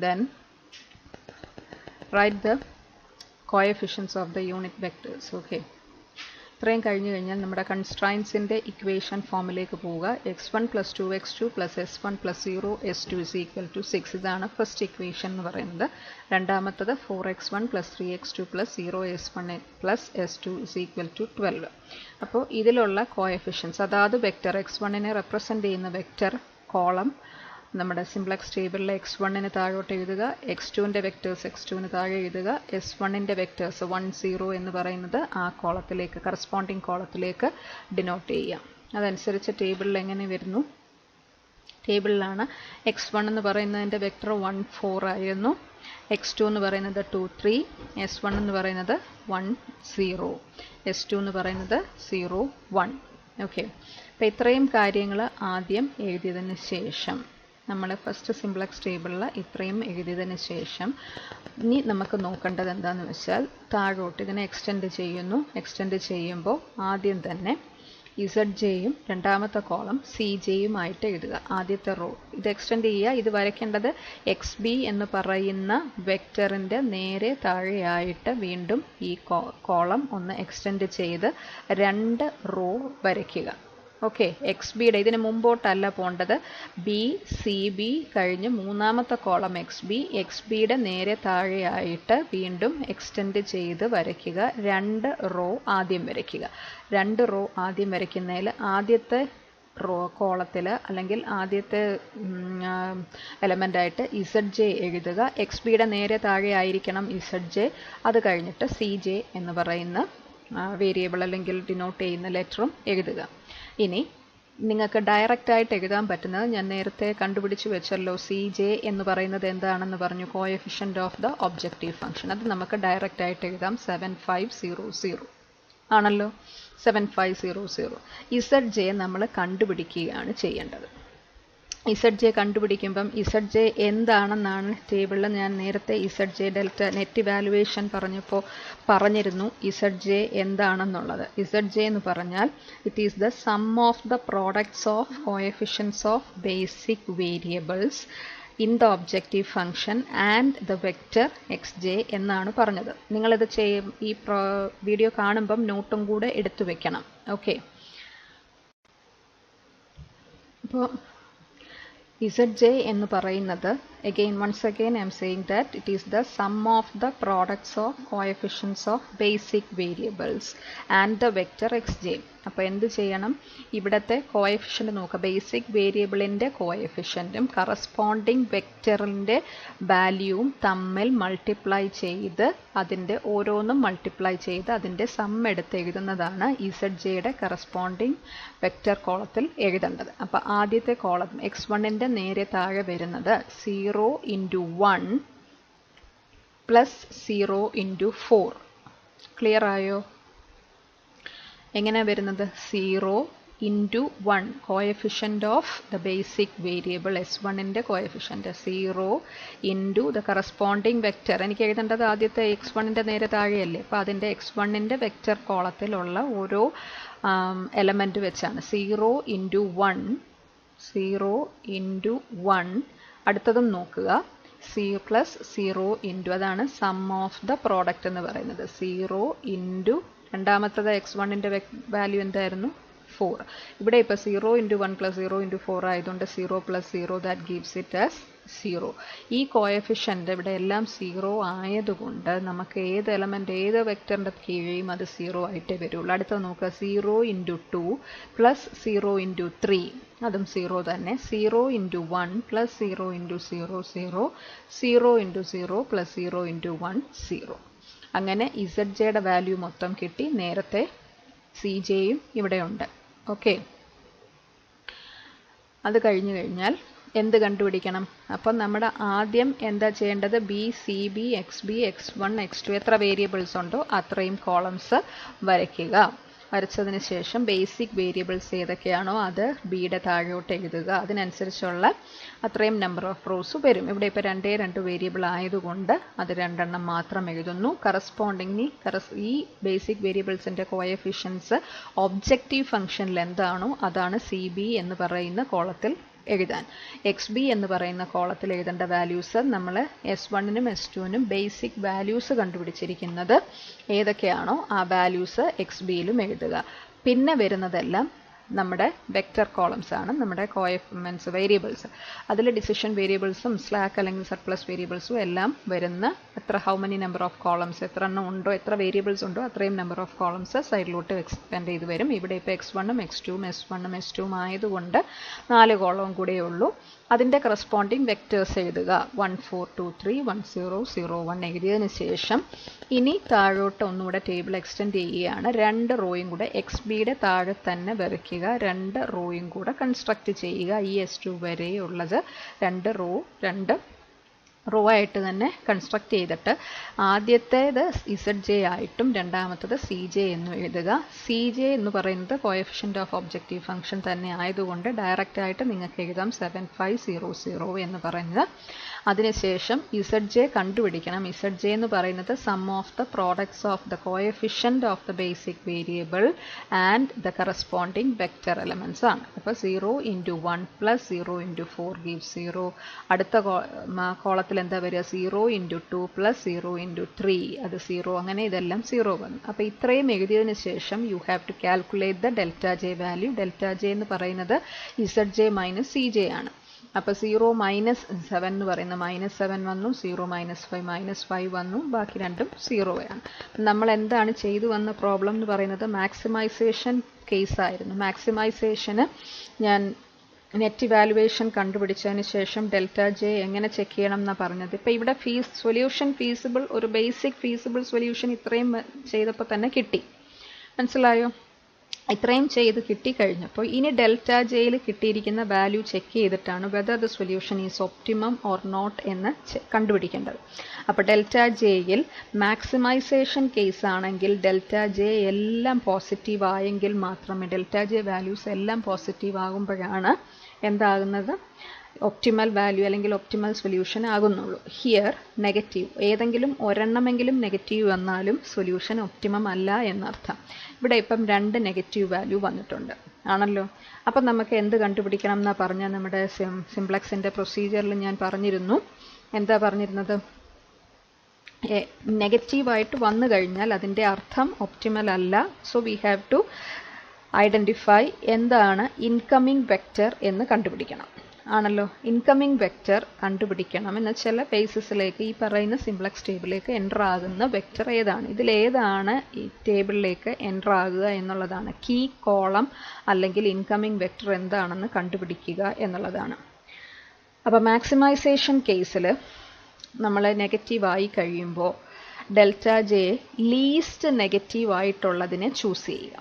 Then write the coefficients of the unit vectors. Okay, ഇത്രയും കഴിഞ്ഞ് കഴിഞ്ഞാൽ നമ്മുടെ കൺസ്ട്രൈൻസിൻ്റെ ഇക്വേഷൻ ഫോമിലേക്ക് പോവുക. x1 + 2x2 + S1 + 0 S2 is equal to 6. ഇതാണ് ഫസ്റ്റ് ഇക്വേഷൻ എന്ന് പറയുന്നത്. രണ്ടാമത്തത് 4x1 + 3x2 + 0 S1 + S2 is equal to 12. അപ്പോൾ ഇതിലുള്ള കോഎഫിഷ്യൻസ് അതാത് വെക്റ്റർ x1നെ റെപ്രസെൻ്റ് ചെയ്യുന്ന വെക്റ്റർ കോളം നമ്മുടെ സിംപ്ലക്സ് ടേബിളിലെ x1ന് താഴോട്ട് എഴുതുക, x2ൻ്റെ വെക്റ്റേഴ്സ് x2ന് താഴെ എഴുതുക, S1ൻ്റെ വെക്റ്റേഴ്സ് 1 0 എന്ന് പറയുന്നത് ആ കോളത്തിലേക്ക് കറസ്പോണ്ടിങ് കോളത്തിലേക്ക് ഡിനോട്ട് ചെയ്യാം. അതനുസരിച്ച് ടേബിളിൽ എങ്ങനെ വരുന്നു, ടേബിളിലാണ് x1 എന്ന് പറയുന്നതിൻ്റെ വെക്റ്റർ 1 4 ആയിരുന്നു, x2 എന്ന് പറയുന്നത് 2 3, S1 എന്ന് പറയുന്നത് 1 0, S2 എന്ന് പറയുന്നത് 0 1. ഓക്കെ, അപ്പോൾ ഇത്രയും കാര്യങ്ങൾ ആദ്യം എഴുതിയതിന് ശേഷം നമ്മൾ ഫസ്റ്റ് സിംപ്ലക്സ് ടേബിളിൽ ഇത്രയും എഴുതിയതിന് ശേഷം ഇനി നമുക്ക് നോക്കേണ്ടത് എന്താണെന്ന് വെച്ചാൽ താഴോട്ട് ഇതിനെ എക്സ്റ്റെൻഡ് ചെയ്യുന്നു. എക്സ്റ്റെൻഡ് ചെയ്യുമ്പോൾ ആദ്യം തന്നെ ZJയും രണ്ടാമത്തെ കോളം CJയുമായിട്ട് എഴുതുക. ആദ്യത്തെ റോ ഇത് എക്സ്റ്റെൻഡ് ചെയ്യുക. ഇത് വരയ്ക്കേണ്ടത് XB എന്ന് പറയുന്ന വെക്റ്ററിൻ്റെ നേരെ താഴെയായിട്ട് വീണ്ടും ഈ കോളം ഒന്ന് എക്സ്റ്റെൻഡ് ചെയ്ത് 2 റോ വരയ്ക്കുക. ഓക്കെ, XBയുടെ ഇതിന് മുമ്പോട്ടല്ല പോകേണ്ടത്, BCB കഴിഞ്ഞ് മൂന്നാമത്തെ കോളം XBയുടെ നേരെ താഴെയായിട്ട് വീണ്ടും എക്സ്റ്റെൻഡ് ചെയ്ത് വരയ്ക്കുക. 2 റോ ആദ്യം വരയ്ക്കുക. 2 റോ ആദ്യം വരയ്ക്കുന്നതിൽ ആദ്യത്തെ റോ കോളത്തിൽ അല്ലെങ്കിൽ ആദ്യത്തെ എലമെൻ്റായിട്ട് ZJ എഴുതുക. XBയുടെ നേരെ താഴെ ആയിരിക്കണം ZJ. അത് കഴിഞ്ഞിട്ട് CJ എന്ന് പറയുന്ന വേരിയബിൾ അല്ലെങ്കിൽ ഡിനോട്ട് ചെയ്യുന്ന ലെറ്ററും എഴുതുക. ഇനി നിങ്ങൾക്ക് ഡയറക്റ്റായിട്ട് എഴുതാൻ പറ്റുന്നത് ഞാൻ നേരത്തെ കണ്ടുപിടിച്ച് വെച്ചല്ലോ, CJ എന്ന് പറയുന്നത് എന്താണെന്ന് പറഞ്ഞു, coefficient of the objective function. അത് നമുക്ക് ഡയറക്റ്റായിട്ട് എഴുതാം, 7500 ആണല്ലോ, 7500. ZJ നമ്മൾ കണ്ടുപിടിക്കുകയാണ് ചെയ്യേണ്ടത്. ZJ കണ്ടുപിടിക്കുമ്പം ZJ എന്താണെന്നാണ് ടേബിളിൽ ഞാൻ നേരത്തെ ZJ ഡെൽറ്റ നെറ്റ് ഇവാലുവേഷൻ പറഞ്ഞപ്പോൾ പറഞ്ഞിരുന്നു ZJ എന്താണെന്നുള്ളത്. ZJ എന്ന് പറഞ്ഞാൽ it is the sum of the products of coefficients of basic variables in the objective function and the vector XJ എന്നാണ് പറഞ്ഞത്. നിങ്ങളിത് ഈ വീഡിയോ കാണുമ്പം നോട്ടും കൂടെ എടുത്തു വെക്കണം. ഓക്കെ, അപ്പോൾ ZJ എന്ന് പറയുന്നത് once again I am saying that it is the sum of the products of coefficients of basic variables and the vector xj. അപ്പോൾ എന്ത് ചെയ്യണം, ഇവിടുത്തെ കോഎഫിഷ്യൻ്റ് നോക്കുക. ബേസിക് വേരിയബിളിൻ്റെ കോഎഫിഷ്യൻറ്റും കറസ്പോണ്ടിങ് വെക്റ്ററിൻ്റെ വാല്യൂവും തമ്മിൽ മൾട്ടിപ്ലൈ ചെയ്ത് അതിൻ്റെ ഓരോന്നും മൾട്ടിപ്ലൈ ചെയ്ത് അതിൻ്റെ സം എടുത്ത് എഴുതുന്നതാണ് ഇസഡ് ജെയുടെ കറസ്പോണ്ടിങ് വെക്റ്റർ കോളത്തിൽ എഴുതേണ്ടത്. അപ്പോൾ ആദ്യത്തെ കോളം x1ൻ്റെ നേരെ താഴെ വരുന്നത് 0 × 1 പ്ലസ് 0 × 4. ക്ലിയർ ആയോ? എങ്ങനെ വരുന്നത്? 0 × 1 coefficient of the basic variable S1ൻ്റെ കോഎഫിഷ്യൻ്റ് 0 × ദ കറസ്പോണ്ടിങ് വെക്റ്റർ. എനിക്ക് എഴുതേണ്ടത് ആദ്യത്തെ x1ൻ്റെ നേരെ താഴെയല്ലേ, അപ്പോൾ അതിൻ്റെ x1ൻ്റെ വെക്റ്റർ കോളത്തിലുള്ള ഓരോ എലമെൻറ്റ് വെച്ചാണ് 0 × 1 0 × 1. അടുത്തതും നോക്കുക, പ്ലസ് 0 × അതാണ് സം ഓഫ് ദ പ്രോഡക്റ്റ് എന്ന് പറയുന്നത്. 0 × രണ്ടാമത്തത് x1ൻ്റെ വാല്യൂ എന്തായിരുന്നു? 4. ഇവിടെ ഇപ്പോൾ 0 × 1 പ്ലസ് 0 × 4 ആയതുകൊണ്ട് 0 plus 0 that gives it as 0. ഈ കോഎഫിഷ്യൻ്റ് ഇവിടെ എല്ലാം 0 ആയതുകൊണ്ട് നമുക്ക് ഏത് എലമെൻ്റ് ഏത് വെക്റ്ററിൻ്റെ കീഴെയും അത് 0 ആയിട്ടേ വരുള്ളൂ. അടുത്ത നോക്കുക, 0 × 2 പ്ലസ് 0 × 3 അതും 0 തന്നെ. 0 × 1 പ്ലസ് 0 × 0 0 0 × 0 പ്ലസ് 0 × 1 0. അങ്ങനെ ഇസഡ് ജെയുടെ വാല്യൂ മൊത്തം കിട്ടി. നേരത്തെ സി ജെയും ഇവിടെയുണ്ട്. ഓക്കെ, അത് കഴിഞ്ഞു കഴിഞ്ഞാൽ എന്ത് കണ്ടുപിടിക്കണം? അപ്പം നമ്മുടെ ആദ്യം എന്താ ചെയ്യേണ്ടത്? B, C B, X B, x1 x2 എത്ര വേരിയബിൾസ് ഉണ്ടോ അത്രയും കോളംസ് വരയ്ക്കുക. വരച്ചതിന് ശേഷം ബേസിക് വേരിയബിൾസ് ഏതൊക്കെയാണോ അത് ബിയുടെ താഴോട്ട് എഴുതുക. അതിനനുസരിച്ചുള്ള അത്രയും നമ്പർ ഓഫ് റോസ് വരും. ഇവിടെ ഇപ്പോൾ 2 വേരിയബിൾ ആയതുകൊണ്ട് അത് 2 മാത്രം എഴുതുന്നു. കറസ്പോണ്ടിങ് ഈ ബേസിക് വേരിയബിൾസിൻ്റെ കോഎഫിഷ്യൻസ് ഒബ്ജക്റ്റീവ് ഫംഗ്ഷനിൽ എന്താണോ അതാണ് സി ബി എന്ന് പറയുന്ന കോളത്തിൽ എഴുതാൻ. എക്സ് ബി എന്ന് പറയുന്ന കോളത്തിൽ എഴുതേണ്ട വാല്യൂസ് നമ്മൾ S1നും S2നും ബേസിക് വാല്യൂസ് കണ്ടുപിടിച്ചിരിക്കുന്നത് ഏതൊക്കെയാണോ ആ വാല്യൂസ് എക്സ് ബിയിലും എഴുതുക. പിന്നെ വരുന്നതെല്ലാം നമ്മുടെ വെക്റ്റർ കോളംസ് ആണ്, നമ്മുടെ കോഎഫിഷ്യൻസ് വേരിയബിൾസ്. അതിൽ ഡിസിഷൻ വേരിയബിൾസും സ്ലാക്ക് അല്ലെങ്കിൽ സർപ്ലസ് വേരിയബിൾസും എല്ലാം വരുന്ന how many number of columns എത്ര എണ്ണം ഉണ്ടോ, എത്ര വേരിയബിൾസ് ഉണ്ടോ അത്രയും നമ്പർ ഓഫ് കോളംസ് സൈഡിലോട്ട് എക്സ്പാൻഡ് ചെയ്ത് വരും. ഇവിടെ ഇപ്പോൾ x1ഉം x2ഉം S1ഉം S2ഉം ആയതുകൊണ്ട് 4 കോളവും കൂടെ ഉള്ളൂ. അതിൻ്റെ കറസ്പോണ്ടിങ് വെക്റ്റേഴ്സ് എഴുതുക. 1 4 2 3 1 0 0 1 എഴുതിയതിന് ശേഷം ഇനി താഴോട്ട് ഒന്നുകൂടെ ടേബിൾ എക്സ്റ്റെൻഡ് ചെയ്യുകയാണ്. 2 റോയും കൂടെ എക്സ് ബിയുടെ താഴെ തന്നെ വരയ്ക്കുക. 2 റോയും കൂടെ കൺസ്ട്രക്റ്റ് ചെയ്യുക. ഈ S2 വരെയുള്ളത് 2 റോ ആയിട്ട് തന്നെ കൺസ്ട്രക്ട് ചെയ്തിട്ട് ആദ്യത്തേത് ഇസഡ് ജെ ആയിട്ടും രണ്ടാമത്തത് സി ജെ എന്നും എഴുതുക. സി ജെ എന്ന് പറയുന്നത് കോഎഫിഷ്യൻ്റ് ഓഫ് ഒബ്ജക്റ്റീവ് ഫംഗ്ഷൻ തന്നെ ആയതുകൊണ്ട് ഡയറക്റ്റ് ആയിട്ട് നിങ്ങൾക്ക് എഴുതാം 7500 എന്ന് പറയുന്നത്. അതിനുശേഷം ഇസഡ് ജെ കണ്ടുപിടിക്കണം. ഇസഡ് ജെ എന്ന് പറയുന്നത് sum of the products of the coefficient of the basic variable and the corresponding vector elements ആണ്. അപ്പോൾ 0 × 1 പ്ലസ് 0 × 4 ഗീവ്സ് 0. അടുത്ത കോളത്തിൽ എന്താ വരിക? 0 × 2 പ്ലസ് 0 × 3 അത് 0. അങ്ങനെ ഇതെല്ലാം 0 വന്നു. അപ്പോൾ ഇത്രയും എഴുതിയതിന് ശേഷം you have to calculate the delta J value. Delta J എന്ന് പറയുന്നത് Z J minus C J ആണ്. അപ്പോൾ 0 - 7 എന്ന് പറയുന്നത് -7 വന്നു, 0 - 5 വന്നു, ബാക്കി രണ്ടും 0 ആണ്. നമ്മൾ എന്താണ് ചെയ്തു വന്ന പ്രോബ്ലം എന്ന് പറയുന്നത് മാക്സിമൈസേഷൻ കേസായിരുന്നു. മാക്സിമൈസേഷന് ഞാൻ നെറ്റ് ഇവാലുവേഷൻ കണ്ടുപിടിച്ചതിന് ശേഷം ഡെൽറ്റ ജെ എങ്ങനെ ചെക്ക് ചെയ്യണം എന്നാണ് പറഞ്ഞത്. ഇപ്പോൾ ഇവിടെ സൊല്യൂഷൻ ഫീസിബിൾ, ഒരു ബേസിക് ഫീസിബിൾ സൊല്യൂഷൻ ഇത്രയും ചെയ്തപ്പോൾ തന്നെ കിട്ടി. മനസ്സിലായോ? ഇത്രയും ചെയ്ത് കിട്ടിക്കഴിഞ്ഞപ്പോൾ ഇനി ഡെൽറ്റ ജെയിൽ കിട്ടിയിരിക്കുന്ന വാല്യൂ ചെക്ക് ചെയ്തിട്ടാണ് whether the solution is optimum or not എന്ന് കണ്ടുപിടിക്കേണ്ടത്. അപ്പോൾ ഡെൽറ്റ ജെയിൽ മാക്സിമൈസേഷൻ കേസ് ആണെങ്കിൽ ഡെൽറ്റ ജെ എല്ലാം പോസിറ്റീവ് ആയെങ്കിൽ മാത്രമേ ഡെൽറ്റ ജെ വാല്യൂസ് എല്ലാം പോസിറ്റീവ് ആകുമ്പോഴാണ് എന്താകുന്നത്? ഒപ്റ്റിമൽ വാല്യൂ അല്ലെങ്കിൽ ഒപ്റ്റിമൽ സൊല്യൂഷൻ ആകുന്നുള്ളൂ. ഹിയർ നെഗറ്റീവ്, ഏതെങ്കിലും ഒരെണ്ണമെങ്കിലും നെഗറ്റീവ് വന്നാലും സൊല്യൂഷൻ ഒപ്റ്റിമം അല്ല എന്നർത്ഥം. ഇവിടെ ഇപ്പം 2 നെഗറ്റീവ് വാല്യൂ വന്നിട്ടുണ്ട് ആണല്ലോ. അപ്പം നമുക്ക് എന്ത് കണ്ടുപിടിക്കണം എന്നാണ് പറഞ്ഞാൽ നമ്മുടെ സിംപ്ലക്സിൻ്റെ പ്രൊസീജിയറിൽ ഞാൻ പറഞ്ഞിരുന്നു. എന്താ പറഞ്ഞിരുന്നത്? നെഗറ്റീവായിട്ട് വന്നു കഴിഞ്ഞാൽ അതിൻ്റെ അർത്ഥം ഒപ്റ്റിമൽ അല്ല. So we have to identify എന്താണ് ഇൻകമിങ് വെക്റ്റർ എന്ന് കണ്ടുപിടിക്കണം. ആണല്ലോ. ഇൻകമിംഗ് വെക്റ്റർ കണ്ടുപിടിക്കണം എന്ന ചില ബേസിസിലേക്ക് ഈ പറയുന്ന സിംപ്ലക്സ് ടേബിളിലേക്ക് എൻ്റർ ആകുന്ന വെക്റ്റർ ഏതാണ്, ഇതിലേതാണ് ഈ ടേബിളിലേക്ക് എൻ്റർ ആകുക എന്നുള്ളതാണ്. കീ കോളം അല്ലെങ്കിൽ ഇൻകമിംഗ് വെക്റ്റർ എന്താണെന്ന് കണ്ടുപിടിക്കുക എന്നുള്ളതാണ്. അപ്പോൾ മാക്സിമൈസേഷൻ കേസിൽ നമ്മൾ നെഗറ്റീവായി കഴിയുമ്പോൾ ഡെൽറ്റ ജെ ലീസ്റ്റ് നെഗറ്റീവായിട്ടുള്ളതിനെ ചൂസ് ചെയ്യുക.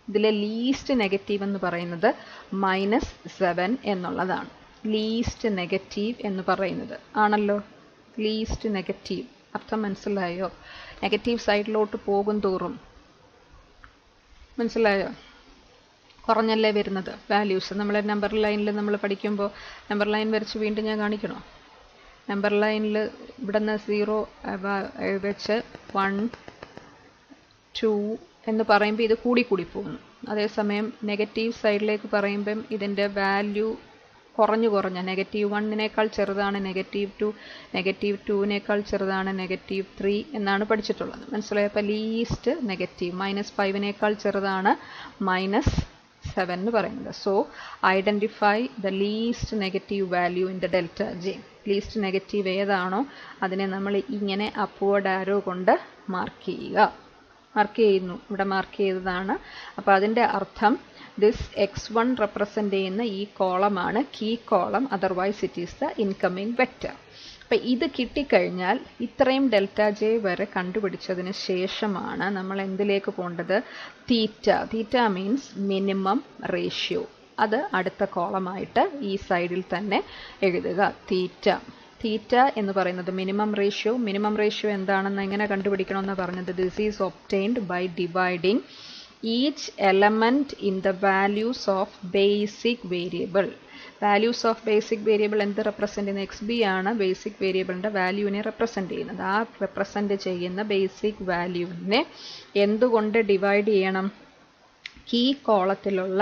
ഇതിലെ ലീസ്റ്റ് നെഗറ്റീവ് എന്ന് പറയുന്നത് -7 എന്നുള്ളതാണ്. ലീസ്റ്റ് നെഗറ്റീവ് എന്ന് പറയുന്നത് ആണല്ലോ. ലീസ്റ്റ് നെഗറ്റീവ് അർത്ഥം മനസ്സിലായോ? നെഗറ്റീവ് സൈഡിലോട്ട് പോകും തോറും മനസ്സിലായോ? കുറഞ്ഞല്ലേ വരുന്നത് വാല്യൂസ്. നമ്മൾ നമ്പർ ലൈനിൽ നമ്മൾ പഠിക്കുമ്പോൾ നമ്പർ ലൈൻ വരച്ച് വീണ്ടും ഞാൻ കാണിക്കണോ? നമ്പർ ലൈനിൽ ഇവിടെ നിന്ന് 0 വെച്ച് 1 2 എന്ന് പറയുമ്പോൾ ഇത് കൂടി പോകുന്നു. അതേസമയം നെഗറ്റീവ് സൈഡിലേക്ക് പറയുമ്പം ഇതിൻ്റെ വാല്യൂ കുറഞ്ഞു -1 ചെറുതാണ് -2, -2 ചെറുതാണ് -3 എന്നാണ് പഠിച്ചിട്ടുള്ളത്. മനസ്സിലായോ? അപ്പോൾ ലീസ്റ്റ് നെഗറ്റീവ് -5 ചെറുതാണ് -7 എന്ന് പറയുന്നത്. So identify the least negative value in the delta J. Least negative ഏതാണോ അതിനെ നമ്മൾ ഇങ്ങനെ അപ്വേർഡ് ആരോ കൊണ്ട് മാർക്ക് ചെയ്യുന്നു. ഇവിടെ മാർക്ക് ചെയ്തതാണ്. അപ്പോൾ അതിൻ്റെ അർത്ഥം ദിസ് x1 റെപ്രസെൻ്റ് ചെയ്യുന്ന ഈ കോളമാണ് key column, otherwise it is the incoming vector. അപ്പം ഇത് കിട്ടിക്കഴിഞ്ഞാൽ ഇത്രയും ഡെൽറ്റ ജെ വരെ കണ്ടുപിടിച്ചതിന് ശേഷമാണ് നമ്മൾ എന്തിലേക്ക് പോകേണ്ടത്? തീറ്റ മീൻസ് മിനിമം റേഷ്യോ. അത് അടുത്ത കോളമായിട്ട് ഈ സൈഡിൽ തന്നെ എഴുതുക. തീറ്റ എന്ന് പറയുന്നത് മിനിമം റേഷ്യോ എന്താണെന്ന് എങ്ങനെ കണ്ടുപിടിക്കണമെന്ന് പറഞ്ഞത്? This is obtained by dividing each element in the values of basic variable. Values of basic variable എന്ത് റെപ്രസെൻ്റ് ചെയ്യുന്നത്? എക്സ് ബി ആണ് ബേസിക് വേരിയബിളിൻ്റെ വാല്യൂവിനെ റെപ്രസെൻ്റ് ചെയ്യുന്നത്. ആ റെപ്രസെൻ്റ് ചെയ്യുന്ന ബേസിക് വാല്യൂവിനെ എന്തുകൊണ്ട് ഡിവൈഡ് ചെയ്യണം? കീ കോളത്തിലുള്ള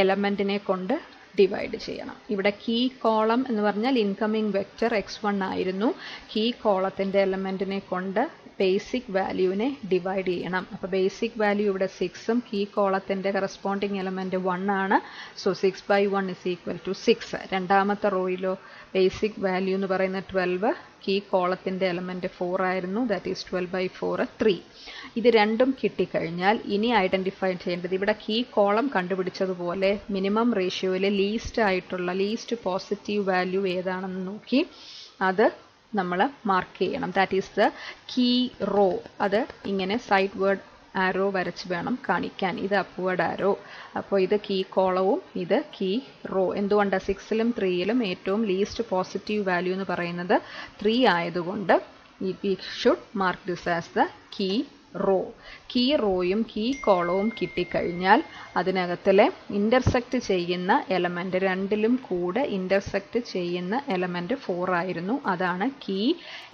എലമെൻറ്റിനെ കൊണ്ട് ഡിവൈഡ് ചെയ്യണം. ഇവിടെ കീ കോളം എന്ന് പറഞ്ഞാൽ ഇൻകമിംഗ് വെക്റ്റർ x1 ആയിരുന്നു. കീ കോളത്തിൻ്റെ എലമെൻറ്റിനെ കൊണ്ട് ബേസിക് വാല്യൂവിനെ ഡിവൈഡ് ചെയ്യണം. അപ്പോൾ ബേസിക് വാല്യൂ ഇവിടെ 6ഉം കീ കോളത്തിൻ്റെ കറസ്പോണ്ടിങ് എലമെൻറ്റ് 1 ആണ്. സോ 6/1 = 6. രണ്ടാമത്തെ റോയിലോ ബേസിക് വാല്യൂ എന്ന് പറയുന്ന 12, കീ കോളത്തിൻ്റെ എലമെൻറ്റ് 4 ആയിരുന്നു. That is 12/4 3. ഇത് രണ്ടും കിട്ടിക്കഴിഞ്ഞാൽ ഇനി ഐഡൻറ്റിഫൈ ചെയ്യേണ്ടത് ഇവിടെ കീ കോളം കണ്ടുപിടിച്ചതുപോലെ മിനിമം റേഷ്യോയിൽ ലീസ്റ്റ് പോസിറ്റീവ് വാല്യൂ ഏതാണെന്ന് നോക്കി അത് നമ്മൾ മാർക്ക് ചെയ്യണം. That is the key row. അത് ഇങ്ങനെ സൈഡ് വേർഡ് ആരോ വരച്ച് വേണം കാണിക്കാൻ. ഇത് അപ്വേർഡ് ആരോ. അപ്പോൾ ഇത് കീ കോളവും ഇത് കീ റോ. എന്തുകൊണ്ടാണ്? 6ലും 3ലും ഏറ്റവും ലീസ്റ്റ് പോസിറ്റീവ് വാല്യൂ എന്ന് പറയുന്നത് 3 ആയതുകൊണ്ട് we should mark this as the key row. Key റോയും കീ കോളവും കിട്ടിക്കഴിഞ്ഞാൽ അതിനകത്തിലെ ഇൻ്റർസെക്റ്റ് ചെയ്യുന്ന എലമെൻറ്റ്, രണ്ടിലും കൂടെ ഇൻ്റർസെക്റ്റ് ചെയ്യുന്ന എലമെൻറ്റ് 4 ആയിരുന്നു. അതാണ് കീ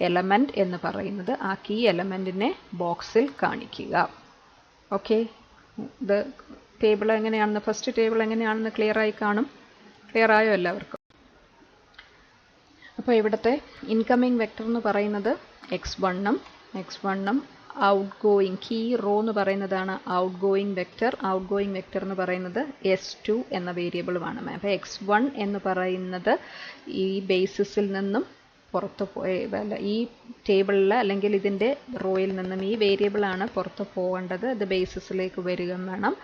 എലമെൻറ്റ് എന്ന് പറയുന്നത്. ആ കീ എലമെൻറ്റിനെ ബോക്സിൽ കാണിക്കുക. ഓക്കെ, ഇത് ടേബിൾ എങ്ങനെയാണെന്ന്, ഫസ്റ്റ് ടേബിൾ എങ്ങനെയാണെന്ന് ക്ലിയർ ആയോ എല്ലാവർക്കും? അപ്പോൾ ഇവിടുത്തെ ഇൻകമിംഗ് വെക്റ്റർ എന്ന് പറയുന്നത് x1ഉം ഔട്ട് ഗോയിങ് കീ റോ എന്ന് പറയുന്നതാണ് ഔട്ട് ഗോയിങ് വെക്റ്റർ എന്ന് പറയുന്നത് s2 എന്ന വേരിയബിളുമാണ്. അപ്പോൾ x1 എന്ന് പറയുന്നത് ഈ ബേസിസിൽ നിന്നും പുറത്ത് ഈ ടേബിളിൽ അല്ലെങ്കിൽ ഇതിൻ്റെ റോയിൽ നിന്നും ഈ വേരിയബിളാണ് പുറത്ത് പോകേണ്ടത്. ഇത് ബേസിസിലേക്ക് വരിക വേണം.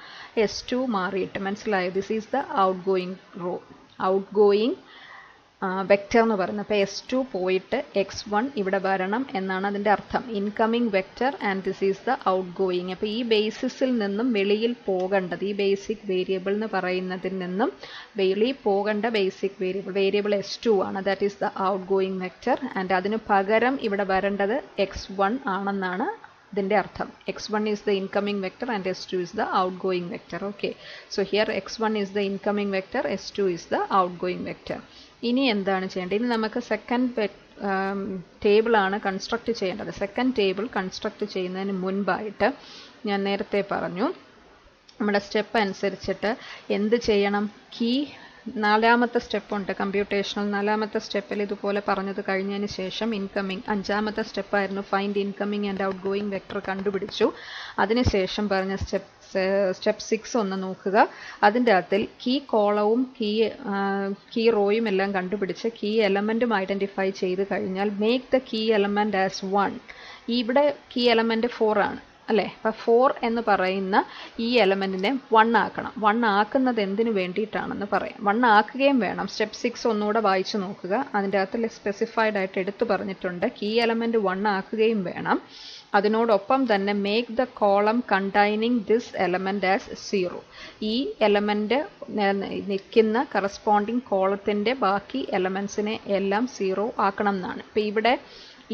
s2 മാറിയിട്ട് മനസ്സിലായോ? This is the outgoing row, outgoing vector എന്ന് പറയുന്നത്. അപ്പോൾ s2 പോയിട്ട് x1 ഇവിടെ വരണം എന്നാണ് അതിൻ്റെ അർത്ഥം. Incoming vector and this is the out going. അപ്പോൾ ഈ ബേസിസിൽ നിന്നും വെളിയിൽ പോകേണ്ടത്, ഈ ബേസിക് വേരിയബിൾ എന്ന് പറയുന്നതിൽ നിന്നും വെളിയിൽ പോകേണ്ട ബേസിക് വേരിയബിൾ s2 ആണ്. That is the outgoing vector. And അതിന് പകരം ഇവിടെ വരേണ്ടത് x1 ആണെന്നാണ് ഇതിൻ്റെ അർത്ഥം. x1 is the incoming vector and s2 is the outgoing vector. Okay, so here x1 is the incoming vector, s2 is the outgoing vector. ഇനി എന്താണ് ചെയ്യേണ്ടത്? ഇനി നമുക്ക് സെക്കൻഡ് ടേബിളാണ് കൺസ്ട്രക്റ്റ് ചെയ്യേണ്ടത്. സെക്കൻഡ് ടേബിൾ കൺസ്ട്രക്റ്റ് ചെയ്യുന്നതിന് മുൻപായിട്ട് ഞാൻ നേരത്തെ പറഞ്ഞു നമ്മുടെ സ്റ്റെപ്പ് അനുസരിച്ചിട്ട് എന്ത് ചെയ്യണം? കീ നാലാമത്തെ സ്റ്റെപ്പുണ്ട് കമ്പ്യൂട്ടേഷണൽ. നാലാമത്തെ സ്റ്റെപ്പിൽ ഇതുപോലെ പറഞ്ഞത് കഴിഞ്ഞതിന് ശേഷം ഇൻകമിങ്, അഞ്ചാമത്തെ സ്റ്റെപ്പായിരുന്നു find incoming and outgoing vector കണ്ടുപിടിച്ചു. അതിനുശേഷം പറഞ്ഞ സ്റ്റെപ്പ് 6 ഒന്ന് നോക്കുക. അതിൻ്റെ അകത്തിൽ കീ കോളവും കീ റോയും എല്ലാം കണ്ടുപിടിച്ച് കീ എലമെൻറ്റും ഐഡൻറ്റിഫൈ ചെയ്ത് കഴിഞ്ഞാൽ make the key element as 1. ഇവിടെ കീ എലമെൻറ്റ് 4 ആണ് അല്ലേ? അപ്പം 4 എന്ന് പറയുന്ന ഈ എലമെൻറ്റിനെ 1 ആക്കണം. 1 ആക്കുന്നത് എന്തിനു വേണ്ടിയിട്ടാണെന്ന് പറയാം. 1 ആക്കുകയും വേണം. സ്റ്റെപ്പ് 6 ഒന്നുകൂടെ വായിച്ചു നോക്കുക. അതിൻ്റെ അകത്തിൽ സ്പെസിഫൈഡ് ആയിട്ട് എടുത്തു പറഞ്ഞിട്ടുണ്ട് കീ എലമെൻറ്റ് 1 ആക്കുകയും വേണം. അതിനോടൊപ്പം തന്നെ make the column containing this element as 0. ഈ എലമെൻറ്റ് നിൽക്കുന്ന കറസ്പോണ്ടിങ് കോളത്തിൻ്റെ ബാക്കി എലമെൻസിനെ എല്ലാം 0 ആക്കണം എന്നാണ്. ഇപ്പം ഇവിടെ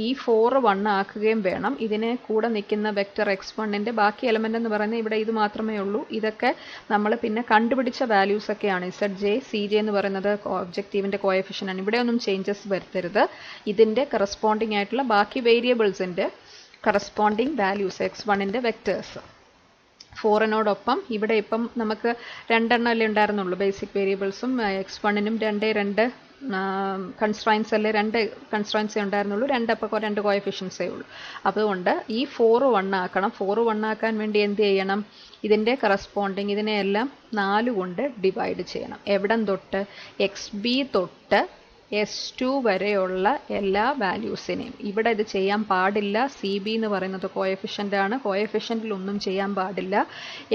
ഈ 4 1 ആക്കുകയും വേണം. ഇതിനെ കൂടെ നിൽക്കുന്ന വെക്റ്റർ x1ൻ്റെ ബാക്കി എലമെൻ്റ് എന്ന് പറയുന്നത് ഇവിടെ ഇത് മാത്രമേ ഉള്ളൂ. ഇതൊക്കെ നമ്മൾ പിന്നെ കണ്ടുപിടിച്ച വാല്യൂസ് ഒക്കെയാണ്. ZJ CJ എന്ന് പറയുന്നത് ഒബ്ജക്റ്റീവിൻ്റെ കോഎഫിഷ്യൻ്റ് ആണ്. ഇവിടെ ഒന്നും ചേഞ്ചസ് വരുത്തരുത്. ഇതിൻ്റെ കറസ്പോണ്ടിങ് ആയിട്ടുള്ള ബാക്കി വേരിയബിൾസിൻ്റെ കറസ്പോണ്ടിങ് വാല്യൂസ് x1ൻ്റെ വെക്റ്റേഴ്സ്. 4നോടൊപ്പം ഇവിടെ ഇപ്പം നമുക്ക് 2 എണ്ണമല്ലേ ഉണ്ടായിരുന്നുള്ളൂ ബേസിക് വേരിയബിൾസും. x1നും 2 കൺസ്ട്രൈൻസ് അല്ലേ, 2 കൺസ്ട്രൈൻസേ ഉണ്ടായിരുന്നുള്ളൂ. 2 കോഎഫിഷ്യൻസേ ഉള്ളൂ. അതുകൊണ്ട് ഈ 4 1 ആക്കണം. 4 1 ആക്കാൻ വേണ്ടി എന്ത് ചെയ്യണം? ഇതിൻ്റെ കറസ്പോണ്ടിങ് ഇതിനെയെല്ലാം 4 കൊണ്ട് ഡിവൈഡ് ചെയ്യണം. എവിടം തൊട്ട്? XB തൊട്ട് S2 വരെയുള്ള എല്ലാ വാല്യൂസിനെയും. ഇവിടെ ഇത് ചെയ്യാൻ പാടില്ല. CB എന്ന് പറയുന്നത് കോഎഫിഷ്യൻ്റ് ആണ്. കോഎഫിഷ്യൻറ്റിലൊന്നും ചെയ്യാൻ പാടില്ല.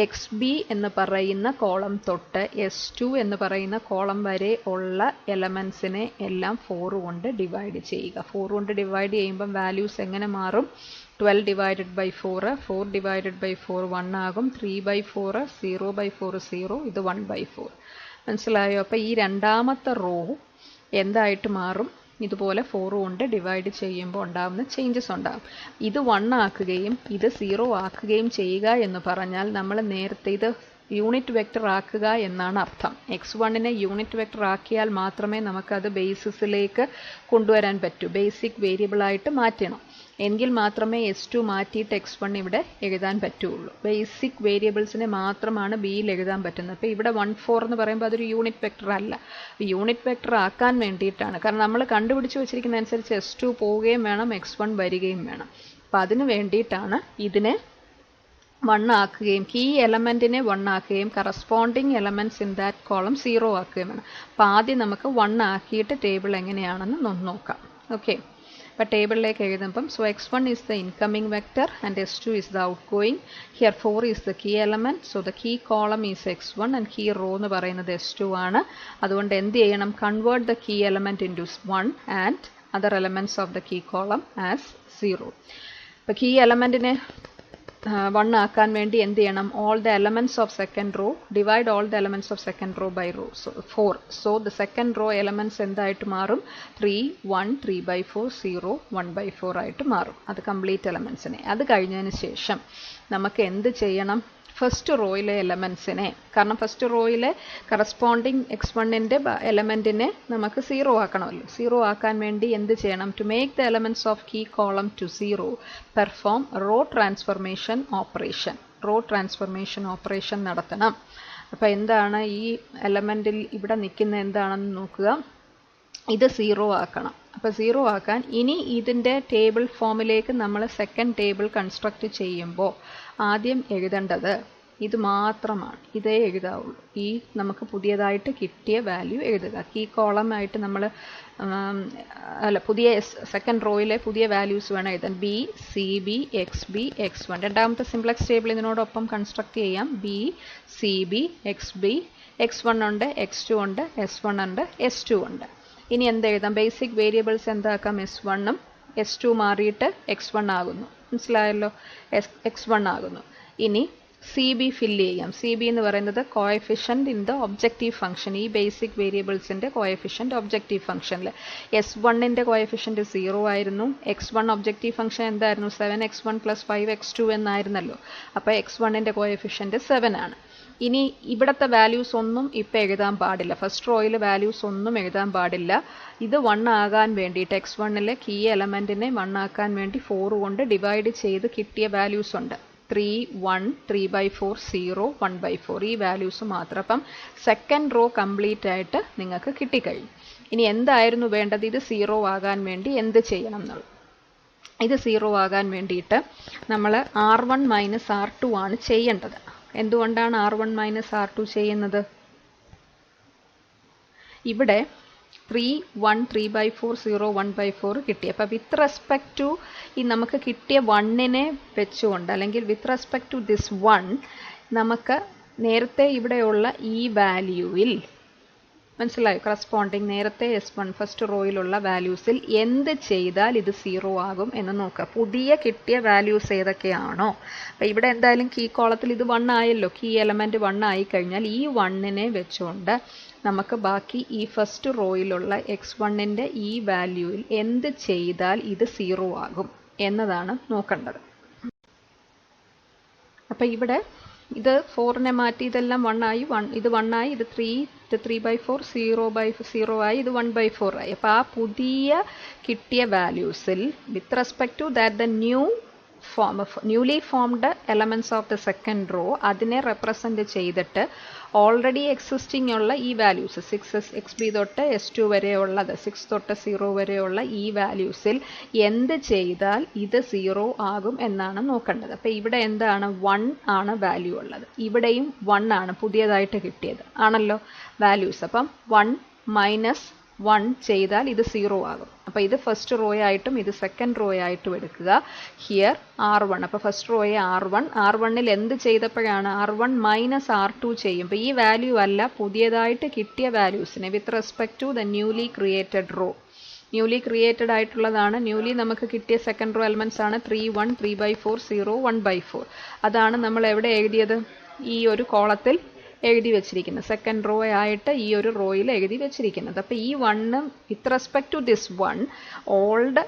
XB എന്ന് പറയുന്ന കോളം തൊട്ട് S2 എന്ന് പറയുന്ന കോളം വരെ ഉള്ള എലമെൻസിനെ എല്ലാം 4 കൊണ്ട് ഡിവൈഡ് ചെയ്യുക. 4 കൊണ്ട് ഡിവൈഡ് ചെയ്യുമ്പം വാല്യൂസ് എങ്ങനെ മാറും? 12 ഡിവൈഡഡ് ബൈ 4, 4 ഡിവൈഡഡ് ബൈ 4 1 ആകും. 3/4, 0/4 0, ഇത് 1/4. മനസ്സിലായോ? അപ്പോൾ ഈ രണ്ടാമത്തെ റോ എന്തായിട്ട് മാറും? ഇതുപോലെ 4 കൊണ്ട് ഡിവൈഡ് ചെയ്യുമ്പോൾ ഉണ്ടാകുന്ന ചേഞ്ചസ് ഉണ്ടാകും. ഇത് 1 ആക്കുകയും ഇത് 0 ആക്കുകയും ചെയ്യുക എന്ന് പറഞ്ഞാൽ നമ്മൾ നേരത്തെ ഇത് യൂണിറ്റ് വെക്ടർ ആക്കുക എന്നാണ് അർത്ഥം. x1നെ യൂണിറ്റ് വെക്ടർ ആക്കിയാൽ മാത്രമേ നമുക്കത് ബേസിസിലേക്ക് കൊണ്ടുവരാൻ പറ്റൂ. ബേസിക് വേരിയബിളായിട്ട് മാറ്റണം. എങ്കിൽ മാത്രമേ S2 മാറ്റിയിട്ട് x1 ഇവിടെ എഴുതാൻ പറ്റുള്ളൂ. ബേസിക് വേരിയബിൾസിനെ മാത്രമാണ് ബിയിൽ എഴുതാൻ പറ്റുന്നത്. അപ്പോൾ ഇവിടെ 1 4 എന്ന് പറയുമ്പോൾ അതൊരു യൂണിറ്റ് വെക്ടർ അല്ല. യൂണിറ്റ് വെക്ടർ ആക്കാൻ വേണ്ടിയിട്ടാണ്. കാരണം നമ്മൾ കണ്ടുപിടിച്ച് വെച്ചിരിക്കുന്ന അനുസരിച്ച് S2 പോവുകയും വേണം, x1 വരികയും വേണം. അപ്പം അതിന് വേണ്ടിയിട്ടാണ് ഇതിനെ 1 ആക്കുകയും കീ എലമെൻറ്റിനെ 1 ആക്കുകയും corresponding elements in that column 0 ആക്കുകയും വേണം. അപ്പോൾ ആദ്യം നമുക്ക് 1 ആക്കിയിട്ട് ടേബിൾ എങ്ങനെയാണെന്ന് നോക്കാം. ഓക്കെ, അപ്പോൾ ടേബിളിലേക്ക് എഴുതുമ്പം x1 is the incoming vector and S2 is the outgoing. Here 4 is the key element. So the key column is x1 and key row എന്ന് പറയുന്നത് S2 ആണ്. അതുകൊണ്ട് എന്ത് ചെയ്യണം? Convert the key element into 1 and other elements of the key column as 0. അപ്പോൾ key elementനെ 1 ആക്കാൻ വേണ്ടി എന്ത് ചെയ്യണം? All the elements of second row, divide all the elements of second row by row. So 4. So the second row elements എന്തായിട്ട് മാറും? 3 1 3/4 0 1/4 ആയിട്ട് മാറും. അത് കംപ്ലീറ്റ് എലമെൻസിനെ. അത് കഴിഞ്ഞതിന് ശേഷം നമുക്ക് എന്ത് ചെയ്യണം? ഫസ്റ്റ് റോയിലെ എലമെൻസിനെ, കാരണം ഫസ്റ്റ് റോയിലെ കറസ്പോണ്ടിങ് x1ൻ്റെ എലമെൻറ്റിനെ നമുക്ക് 0 ആക്കണമല്ലോ. 0 ആക്കാൻ വേണ്ടി എന്ത് ചെയ്യണം? To make the elements of key column to 0 perform row transformation operation. Row transformation operation നടത്തണം. അപ്പോൾ എന്താണ് ഈ എലമെൻറ്റിൽ ഇവിടെ നിൽക്കുന്ന എന്താണെന്ന് നോക്കുക. ഇത് 0 ആക്കണം. അപ്പോൾ 0 ആക്കാൻ ഇനി ഇതിൻ്റെ ടേബിൾ ഫോമിലേക്ക് നമ്മൾ സെക്കൻഡ് ടേബിൾ കൺസ്ട്രക്റ്റ് ചെയ്യുമ്പോൾ ആദ്യം എഴുതേണ്ടത് ഇത് മാത്രമാണ്. ഇതേ എഴുതാവുള്ളൂ. ഈ നമുക്ക് പുതിയതായിട്ട് കിട്ടിയ വാല്യൂ എഴുതുക. കീ കോളമായിട്ട് നമ്മൾ പുതിയ സെക്കൻഡ് റോയിലെ പുതിയ വാല്യൂസ് വേണം എഴുതാൻ. B CB XB X1. രണ്ടാമത്തെ സിംപ്ലെക്സ് ടേബിൾ ഇതിനോടൊപ്പം കൺസ്ട്രക്ട് ചെയ്യാം. B CB XB X1 ഉണ്ട്, X2 ഉണ്ട്, S1 ഉണ്ട്, S2 ഉണ്ട്. ഇനി എന്ത് എഴുതാം? Basic variables എന്താക്കാം? S1ഉം S2 മാറിയിട്ട് x1 ആകുന്നു. മനസ്സിലായല്ലോ? x1 ആകുന്നു. ഇനി CB ഫില്ല് ചെയ്യാം. CB എന്ന് പറയുന്നത് coefficient in the objective function. ഈ ബേസിക് വേരിയബിൾസിൻ്റെ കോഎഫിഷ്യൻ്റ് ഒബ്ജക്റ്റീവ് ഫംഗ്ഷനിൽ S1ൻ്റെ കോഎഫിഷ്യൻ്റ് 0 ആയിരുന്നു. x1 ഒബ്ജക്റ്റീവ് ഫംഗ്ഷൻ എന്തായിരുന്നു? 7x1 + 5x2 എന്നായിരുന്നല്ലോ. അപ്പോൾ x1ൻ്റെ കോഎഫിഷ്യൻ്റ് 7 ആണ്. ഇനി ഇവിടുത്തെ വാല്യൂസ് ഒന്നും ഇപ്പം എഴുതാൻ പാടില്ല. ഫസ്റ്റ് റോയിൽ വാല്യൂസ് ഒന്നും എഴുതാൻ പാടില്ല. ഇത് 1 ആകാൻ വേണ്ടിയിട്ട് x1ലെ കീ എലമെൻറ്റിനെ 1 ആക്കാൻ വേണ്ടി 4 കൊണ്ട് ഡിവൈഡ് ചെയ്ത് കിട്ടിയ വാല്യൂസ് ഉണ്ട്. 3 1 3 by 4 0 1 by 4 ഈ വാല്യൂസ് മാത്രം. അപ്പം സെക്കൻഡ് റോ കംപ്ലീറ്റ് ആയിട്ട് നിങ്ങൾക്ക് കിട്ടിക്കഴിഞ്ഞു. ഇനി എന്തായിരുന്നു വേണ്ടത്? ഇത് 0 ആകാൻ വേണ്ടി എന്ത് ചെയ്യണം എന്നുള്ളത്. ഇത് 0 ആകാൻ വേണ്ടിയിട്ട് നമ്മൾ R1 മൈനസ് R2 ആണ് ചെയ്യേണ്ടത്. എന്തുകൊണ്ടാണ് R1 മൈനസ് R2 ചെയ്യുന്നത്? ഇവിടെ 3 1 3 by 4 0 1 by 4 കിട്ടി. അപ്പോൾ വിത്ത് റെസ്പെക്ട് ടു ഈ നമുക്ക് കിട്ടിയ 1നെ വെച്ചുകൊണ്ട് അല്ലെങ്കിൽ വിത്ത് റെസ്പെക്ട് ടു ദിസ് 1 നമുക്ക് നേരത്തെ ഇവിടെയുള്ള ഈ വാല്യൂവിൽ മനസ്സിലായോ? കറസ്പോണ്ടിങ് നേരത്തെ S1 ഫസ്റ്റ് റോയിലുള്ള വാല്യൂസിൽ എന്ത് ചെയ്താൽ ഇത് 0 ആകും എന്ന് നോക്കുക. പുതിയ കിട്ടിയ വാല്യൂസ് ഏതൊക്കെയാണോ? അപ്പം ഇവിടെ എന്തായാലും കീ കോളത്തിൽ ഇത് 1 ആയല്ലോ. കീ എലമെൻറ്റ് 1 ആയി കഴിഞ്ഞാൽ ഈ 1നെ വെച്ചുകൊണ്ട് നമുക്ക് ബാക്കി ഈ ഫസ്റ്റ് റോയിലുള്ള x1ൻ്റെ ഈ വാല്യൂവിൽ എന്ത് ചെയ്താൽ ഇത് 0 ആകും എന്നതാണ് നോക്കേണ്ടത്. അപ്പം ഇവിടെ ഇത് 4നെ മാറ്റി ഇതെല്ലാം 1 ആയി, ഇത് 1 ആയി, ഇത് 3 by 4 0 by 0 ആയി, ഇത് 1 by 4 ആയി. അപ്പോൾ ആ പുതിയ കിട്ടിയ വാല്യൂസിൽ with respect to that the newly formed elements of the second row അതിനെ റെപ്രസെൻറ്റ് ചെയ്തിട്ട് ഓൾറെഡി എക്സിസ്റ്റിംഗ് ഉള്ള ഈ വാല്യൂസ് 6 XB തൊട്ട് S2 വരെയുള്ളത് 6 തൊട്ട് 0 വരെയുള്ള ഈ വാല്യൂസിൽ എന്ത് ചെയ്താൽ ഇത് 0 ആകും എന്നാണ് നോക്കേണ്ടത്. അപ്പോൾ ഇവിടെ എന്താണ്? 1 ആണ് വാല്യൂ ഉള്ളത്. ഇവിടെയും 1 ആണ് പുതിയതായിട്ട് കിട്ടിയത് ആണല്ലോ വാല്യൂസ്. അപ്പം 1 മൈനസ് 1 ചെയ്താൽ ഇത് 0 ആകും. അപ്പോൾ ഇത് ഫസ്റ്റ് റോ ആയിട്ടും ഇത് സെക്കൻഡ് റോ ആയിട്ടും എടുക്കുക. Here R1. അപ്പോൾ ഫസ്റ്റ് റോയെ R1ൽ എന്ത് ചെയ്തപ്പോഴാണ്? R1 മൈനസ് R2 ചെയ്യുമ്പോൾ ഈ വാല്യൂ അല്ല പുതിയതായിട്ട് കിട്ടിയ വാല്യൂസിനെ with respect to the newly created row. Newly created ആയിട്ടുള്ളതാണ്. ന്യൂലി നമുക്ക് കിട്ടിയ സെക്കൻഡ് റോ എലമെൻറ്റ്സ് ആണ് 3 1 3 by 4 0 1 by 4. അതാണ് നമ്മൾ എവിടെ എഴുതിയത്? ഈ ഒരു കോളത്തിൽ എഴുതി വെച്ചിരിക്കുന്നത്. സെക്കൻഡ് റോ ആയിട്ട് ഈ ഒരു റോയിൽ എഴുതി വെച്ചിരിക്കുന്നത്. അപ്പോൾ ഈ 1 with respect to this 1 old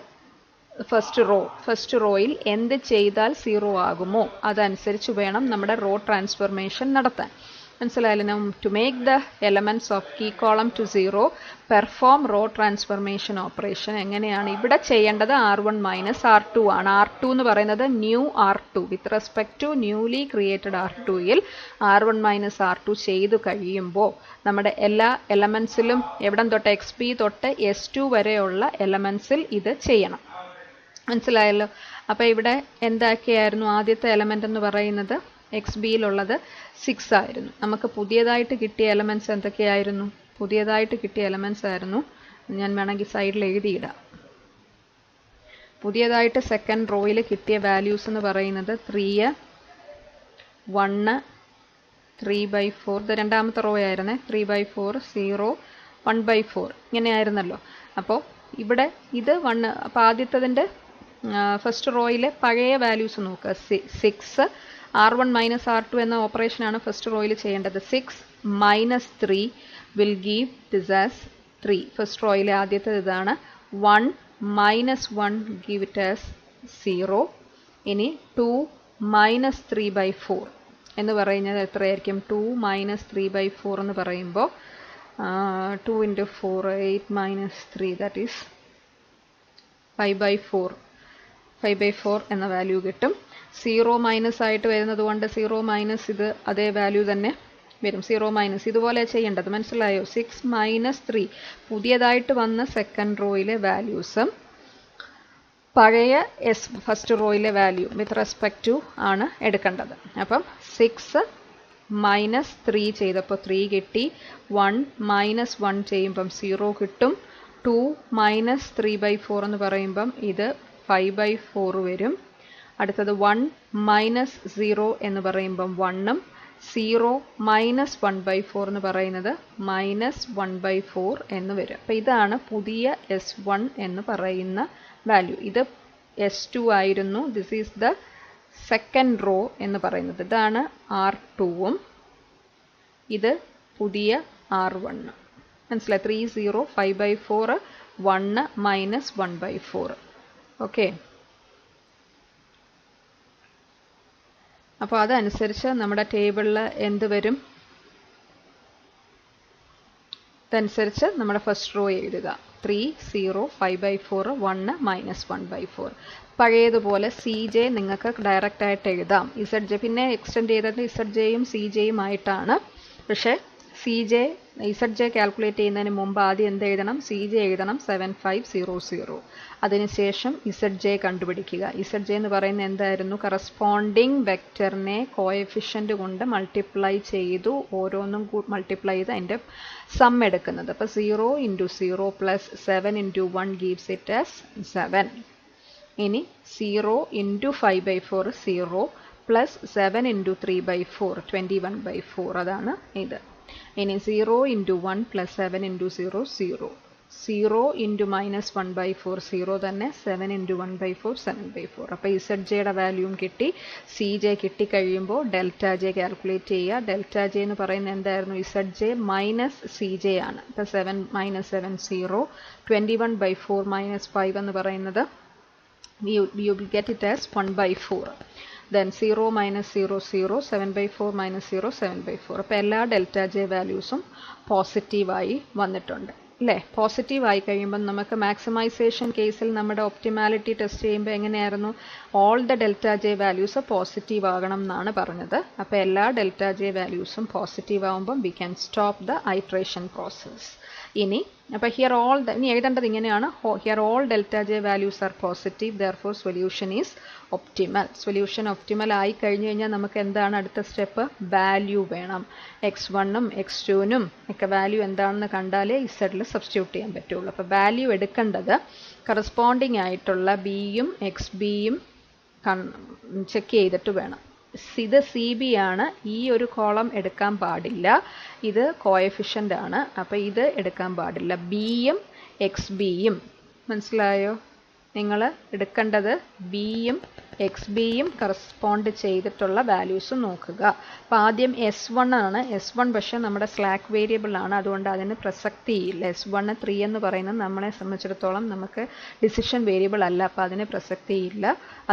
first റോയിൽ എന്ത് ചെയ്താൽ 0 ആകുമോ അതനുസരിച്ച് വേണം നമ്മുടെ റോ ട്രാൻസ്ഫർമേഷൻ നടത്താൻ. മനസ്സിലായല്ലോ? To make the elements of key column to 0 perform row transformation operation. എങ്ങനെയാണ് ഇവിടെ ചെയ്യേണ്ടത്? R1 മൈനസ് R2 ആണ്. R2 എന്ന് പറയുന്നത് new R2 with respect to newly created R2യിൽ R1 മൈനസ് R2 ചെയ്തു കഴിയുമ്പോൾ നമ്മുടെ എല്ലാ എലമെൻറ്റ്സിലും എവിടം തൊട്ട് XB തൊട്ട് S2 വരെയുള്ള എലമെൻറ്റ്സിൽ ഇത് ചെയ്യണം. മനസ്സിലായല്ലോ? അപ്പോൾ ഇവിടെ എന്താക്കിയായിരുന്നു? ആദ്യത്തെ എലമെൻ്റ് എന്ന് പറയുന്നത് XBയിലുള്ളത് 6 ആയിരുന്നു. നമുക്ക് പുതിയതായിട്ട് കിട്ടിയ എലമെൻറ്റ്സ് എന്തൊക്കെയായിരുന്നു? പുതിയതായിട്ട് കിട്ടിയ എലമെൻറ്റ്സ് ആയിരുന്നു, ഞാൻ വേണമെങ്കിൽ സൈഡിൽ എഴുതിയിടാം. പുതിയതായിട്ട് സെക്കൻഡ് റോയിൽ കിട്ടിയ വാല്യൂസ് എന്ന് പറയുന്നത് 3 1 3 by 4 ഇത് രണ്ടാമത്തെ റോ ആയിരുന്നേ. 3 by 4 0 1 by 4 ഇങ്ങനെയായിരുന്നല്ലോ. അപ്പോൾ ഇവിടെ ഇത് 1. അപ്പോൾ ആദ്യത്തതിൻ്റെ ഫസ്റ്റ് റോയിലെ പഴയ വാല്യൂസ് നോക്കുക. 6 R1 മൈനസ് R2 എന്ന ഓപ്പറേഷനാണ് ഫസ്റ്റ് റോയിൽ ചെയ്യേണ്ടത്. 6 minus 3 will give this as 3. First റോയിലെ ആദ്യത്തെ ഇതാണ്. 1 മൈനസ് 1 ഗീവ് ഇറ്റ് ആസ് 0. ഇനി 2 മൈനസ് 3 by 4 എന്ന് പറയുന്നത് എത്രയായിരിക്കും? 2 മൈനസ് 3 by 4 എന്ന് പറയുമ്പോൾ 2 into 4 8 minus 3 that is 5 by 4 എന്ന വാല്യൂ കിട്ടും. 0 മൈനസ് ആയിട്ട് വരുന്നത് കൊണ്ട് 0 മൈനസ് ഇത് അതേ വാല്യൂ തന്നെ വരും. 0 മൈനസ് ഇതുപോലെ ചെയ്യേണ്ടത്. മനസ്സിലായോ? 6 മൈനസ് 3 പുതിയതായിട്ട് വന്ന സെക്കൻഡ് റോയിലെ വാല്യൂസും പഴയ ഫസ്റ്റ് റോയിലെ വാല്യൂ വിത്ത് റെസ്പെക്ട് ടു ആണ് എടുക്കേണ്ടത്. അപ്പം 6 മൈനസ് 3 ചെയ്തപ്പോൾ 3 കിട്ടി. 1 മൈനസ് 1 ചെയ്യുമ്പം 0 കിട്ടും. 2 മൈനസ് 3 by 4 എന്ന് പറയുമ്പം ഇത് 5 by 4 വരും. അടുത്തത് 1 മൈനസ് 0 എന്ന് പറയുമ്പം 1ഉം 0 മൈനസ് 1 by 4 എന്ന് പറയുന്നത് മൈനസ് 1 by 4 എന്ന് വരും. അപ്പോൾ ഇതാണ് പുതിയ S1 എന്ന് പറയുന്ന വാല്യൂ. ഇത് S2 ആയിരുന്നു. This is the second raw എന്ന് പറയുന്നത്. ഇതാണ് R2ഉം ഇത് പുതിയ R1. മനസ്സിലായി? 3 0 5 by 4 1 മൈനസ് 1 by 4. ഓക്കെ. അപ്പോൾ അതനുസരിച്ച് നമ്മുടെ ടേബിളിൽ എന്ത് വരും? അതനുസരിച്ച് നമ്മുടെ ഫസ്റ്റ് റോ എഴുതുക. 3 0 5 by 4 1 മൈനസ് 1 by 4. പഴയതുപോലെ സി ജെ നിങ്ങൾക്ക് ഡയറക്റ്റ് ആയിട്ട് എഴുതാം. ഇസഡ് ജെ പിന്നെ എക്സ്റ്റെൻഡ് ചെയ്തത് ഇസഡ് ജെയും സി ജെയും ആയിട്ടാണ്. പക്ഷേ C J Z J calculate ചെയ്യുന്നതിന് മുമ്പ് ആദ്യം എന്ത് എഴുതണം? സി ജെ എഴുതണം 7500. അതിനുശേഷം ഇസഡ് ജെ കണ്ടുപിടിക്കുക. ഇസഡ് ജെ എന്ന് പറയുന്നത് എന്തായിരുന്നു? കറസ്പോണ്ടിങ് വെക്റ്ററിനെ കോഎഫിഷ്യൻ്റ് കൊണ്ട് മൾട്ടിപ്ലൈ ചെയ്തു ഓരോന്നും മൾട്ടിപ്ലൈ ചെയ്ത് അതിൻ്റെ സം എടുക്കുന്നത്. അപ്പോൾ 0 × 0 + 7 × 1 gives it as 7. ഇനി 0 × 5/4 0 + 7 × 3/4 21/4 അതാണ് ഇത്. ഇനി 0 × 1 + 7 × 0 0 0 × -1/4 0 തന്നെ 7 × 1/4 7/4. അപ്പോൾ ഇസഡ് ജെയുടെ വാല്യൂം കിട്ടി. സി ജെ കിട്ടിക്കഴിയുമ്പോൾ ഡെൽറ്റ ജെ കാൽക്കുലേറ്റ് ചെയ്യുക. ഡെൽറ്റ ജെ എന്ന് പറയുന്നത് എന്തായിരുന്നു? Z J minus C J ആണ്. അപ്പോൾ 7 - 7 0 21/4 - 5 എന്ന് പറയുന്നത് you will get it as 1/4. Then 0 - 0 0 7/4 - 0 7/4. അപ്പോൾ എല്ലാ ഡെൽറ്റ ജെ വാല്യൂസും പോസിറ്റീവായി വന്നിട്ടുണ്ട് അല്ലേ? പോസിറ്റീവ് ആയി കഴിയുമ്പോൾ നമുക്ക് മാക്സിമൈസേഷൻ കേസിൽ നമ്മുടെ ഒപ്റ്റിമാലിറ്റി ടെസ്റ്റ് ചെയ്യുമ്പോൾ എങ്ങനെയായിരുന്നു? All the delta J values positive ആകണം എന്നാണ് പറഞ്ഞത്. അപ്പോൾ എല്ലാ ഡെൽറ്റ ജെ വാല്യൂസും പോസിറ്റീവ് ആകുമ്പം we can stop the iteration process. ഇനി അപ്പോൾ ഇനി എഴുതേണ്ടത് ഇങ്ങനെയാണ്. Here all delta J values are positive, therefore solution is optimal. Solution optimal ആയി കഴിഞ്ഞു കഴിഞ്ഞാൽ നമുക്ക് എന്താണ് അടുത്ത സ്റ്റെപ്പ്? വാല്യൂ വേണം. x1-ഉം x2-നും ഒക്കെ വാല്യൂ എന്താണെന്ന് കണ്ടാലേ ഇസഡിൽ സബ്സ്റ്റിറ്റ്യൂട്ട് ചെയ്യാൻ പറ്റുള്ളൂ. അപ്പോൾ വാല്യൂ എടുക്കേണ്ടത് കറസ്പോണ്ടിങ് ആയിട്ടുള്ള ബിയും എക്സ് ബിയും ചെക്ക് ചെയ്തിട്ട് വേണം. ഇത് സി ബി ആണ്. ഈ ഒരു കോളം എടുക്കാൻ പാടില്ല. ഇത് കോഎഫിഷ്യൻ്റ് ആണ്. അപ്പോൾ ഇത് എടുക്കാൻ പാടില്ല. ബിയും എക്സ് ബിയും മനസ്സിലായോ? നിങ്ങൾ എടുക്കേണ്ടത് ബിയും എക്സ് ബിയും കറസ്പോണ്ട് ചെയ്തിട്ടുള്ള വാല്യൂസ് നോക്കുക. അപ്പോൾ ആദ്യം S1 ആണ്. S1 പക്ഷേ നമ്മുടെ സ്ലാക്ക് വേരിയബിൾ ആണ്, അതുകൊണ്ട് അതിന് പ്രസക്തിയില്ല. S1 3 എന്ന് പറയുന്നത് നമ്മളെ സംബന്ധിച്ചിടത്തോളം നമുക്ക് ഡിസിഷൻ വേരിയബിൾ അല്ല, അപ്പോൾ അതിന് പ്രസക്തിയില്ല,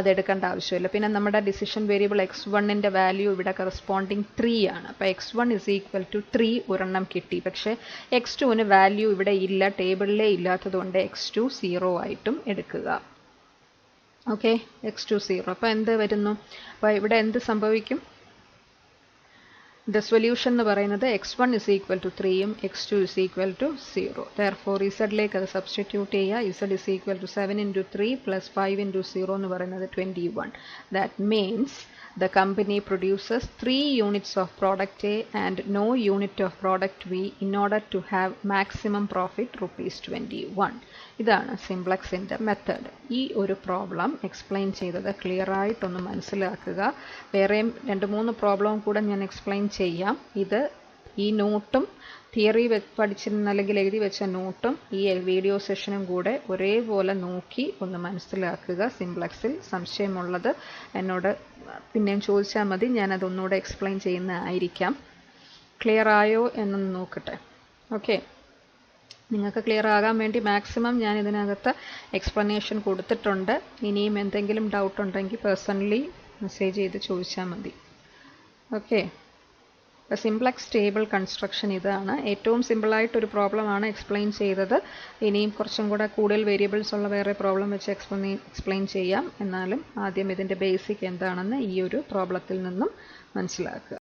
അതെടുക്കേണ്ട ആവശ്യമില്ല. പിന്നെ നമ്മുടെ ഡിസിഷൻ വേരിയബിൾ x1-ൻ്റെ വാല്യൂ ഇവിടെ കറസ്പോണ്ടിങ് 3 ആണ്. അപ്പോൾ x1 = 3 ഒരെണ്ണം കിട്ടി. പക്ഷേ x2-ന് വാല്യൂ ഇവിടെ ഇല്ല, ടേബിളിലേ ഇല്ലാത്തതുകൊണ്ട് x2 0 ആയിട്ടും എടുക്കുക. Okay, x2 0. അപ്പോൾ എന്ത് വരുന്നു? അപ്പോൾ ഇവിടെ എന്ത് സംഭവിക്കും? ദ സൊല്യൂഷൻ എന്ന് പറയുന്നത് x1 = 3-ഉം x2 = 0. ദെയർഫോർ ഇസഡിലേക്ക് അത് സബ്സ്റ്റിറ്റ്യൂട്ട് ചെയ്യുക. ഇസഡ് = 7 × 3 + 5 × 0 എന്ന് പറയുന്നത് 21. That means the company produces 3 units of product A and no unit of product B in order to have maximum profit ₹21. ഇതാണ് സിംപ്ലക്സിൻ്റെ മെത്തേഡ്. ഈ ഒരു പ്രോബ്ലം എക്സ്പ്ലെയിൻ ചെയ്തത് ക്ലിയർ ആയിട്ടൊന്ന് മനസ്സിലാക്കുക. വേറെയും 2-3 പ്രോബ്ലം കൂടെ ഞാൻ എക്സ്പ്ലെയിൻ ചെയ്യാം. ഇത് ഈ നോട്ടും തിയറി പഠിച്ചിരുന്ന അല്ലെങ്കിൽ എഴുതി വെച്ച നോട്ടും ഈ വീഡിയോ സെഷനും കൂടെ ഒരേപോലെ നോക്കി ഒന്ന് മനസ്സിലാക്കുക. സിംപ്ലക്സിൽ സംശയമുള്ളത് എന്നോട് പിന്നെയും ചോദിച്ചാൽ മതി, ഞാനതൊന്നുകൂടെ എക്സ്പ്ലെയിൻ ചെയ്യുന്നതായിരിക്കാം. ക്ലിയർ ആയോ എന്നൊന്ന് നോക്കട്ടെ. ഓക്കെ, നിങ്ങൾക്ക് ക്ലിയർ ആകാൻ വേണ്ടി മാക്സിമം ഞാൻ ഇതിനകത്ത് എക്സ്പ്ലനേഷൻ കൊടുത്തിട്ടുണ്ട്. ഇനിയും എന്തെങ്കിലും ഡൗട്ട് ഉണ്ടെങ്കിൽ പേഴ്സണലി മെസ്സേജ് ചെയ്ത് ചോദിച്ചാൽ മതി. ഓക്കെ, സിംപ്ലക്സ് ടേബിൾ കൺസ്ട്രക്ഷൻ ഇതാണ്. ഏറ്റവും സിമ്പിളായിട്ടൊരു പ്രോബ്ലമാണ് എക്സ്പ്ലെയിൻ ചെയ്തത്. ഇനിയും കുറച്ചും കൂടെ കൂടുതൽ വേരിയബിൾസ് ഉള്ള വേറെ പ്രോബ്ലം വെച്ച് എക്സ്പ്ലെയിൻ ചെയ്യാം. എന്നാലും ആദ്യം ഇതിൻ്റെ ബേസിക് എന്താണെന്ന് ഈ ഒരു പ്രോബ്ലത്തിൽ നിന്നും മനസ്സിലാക്കുക.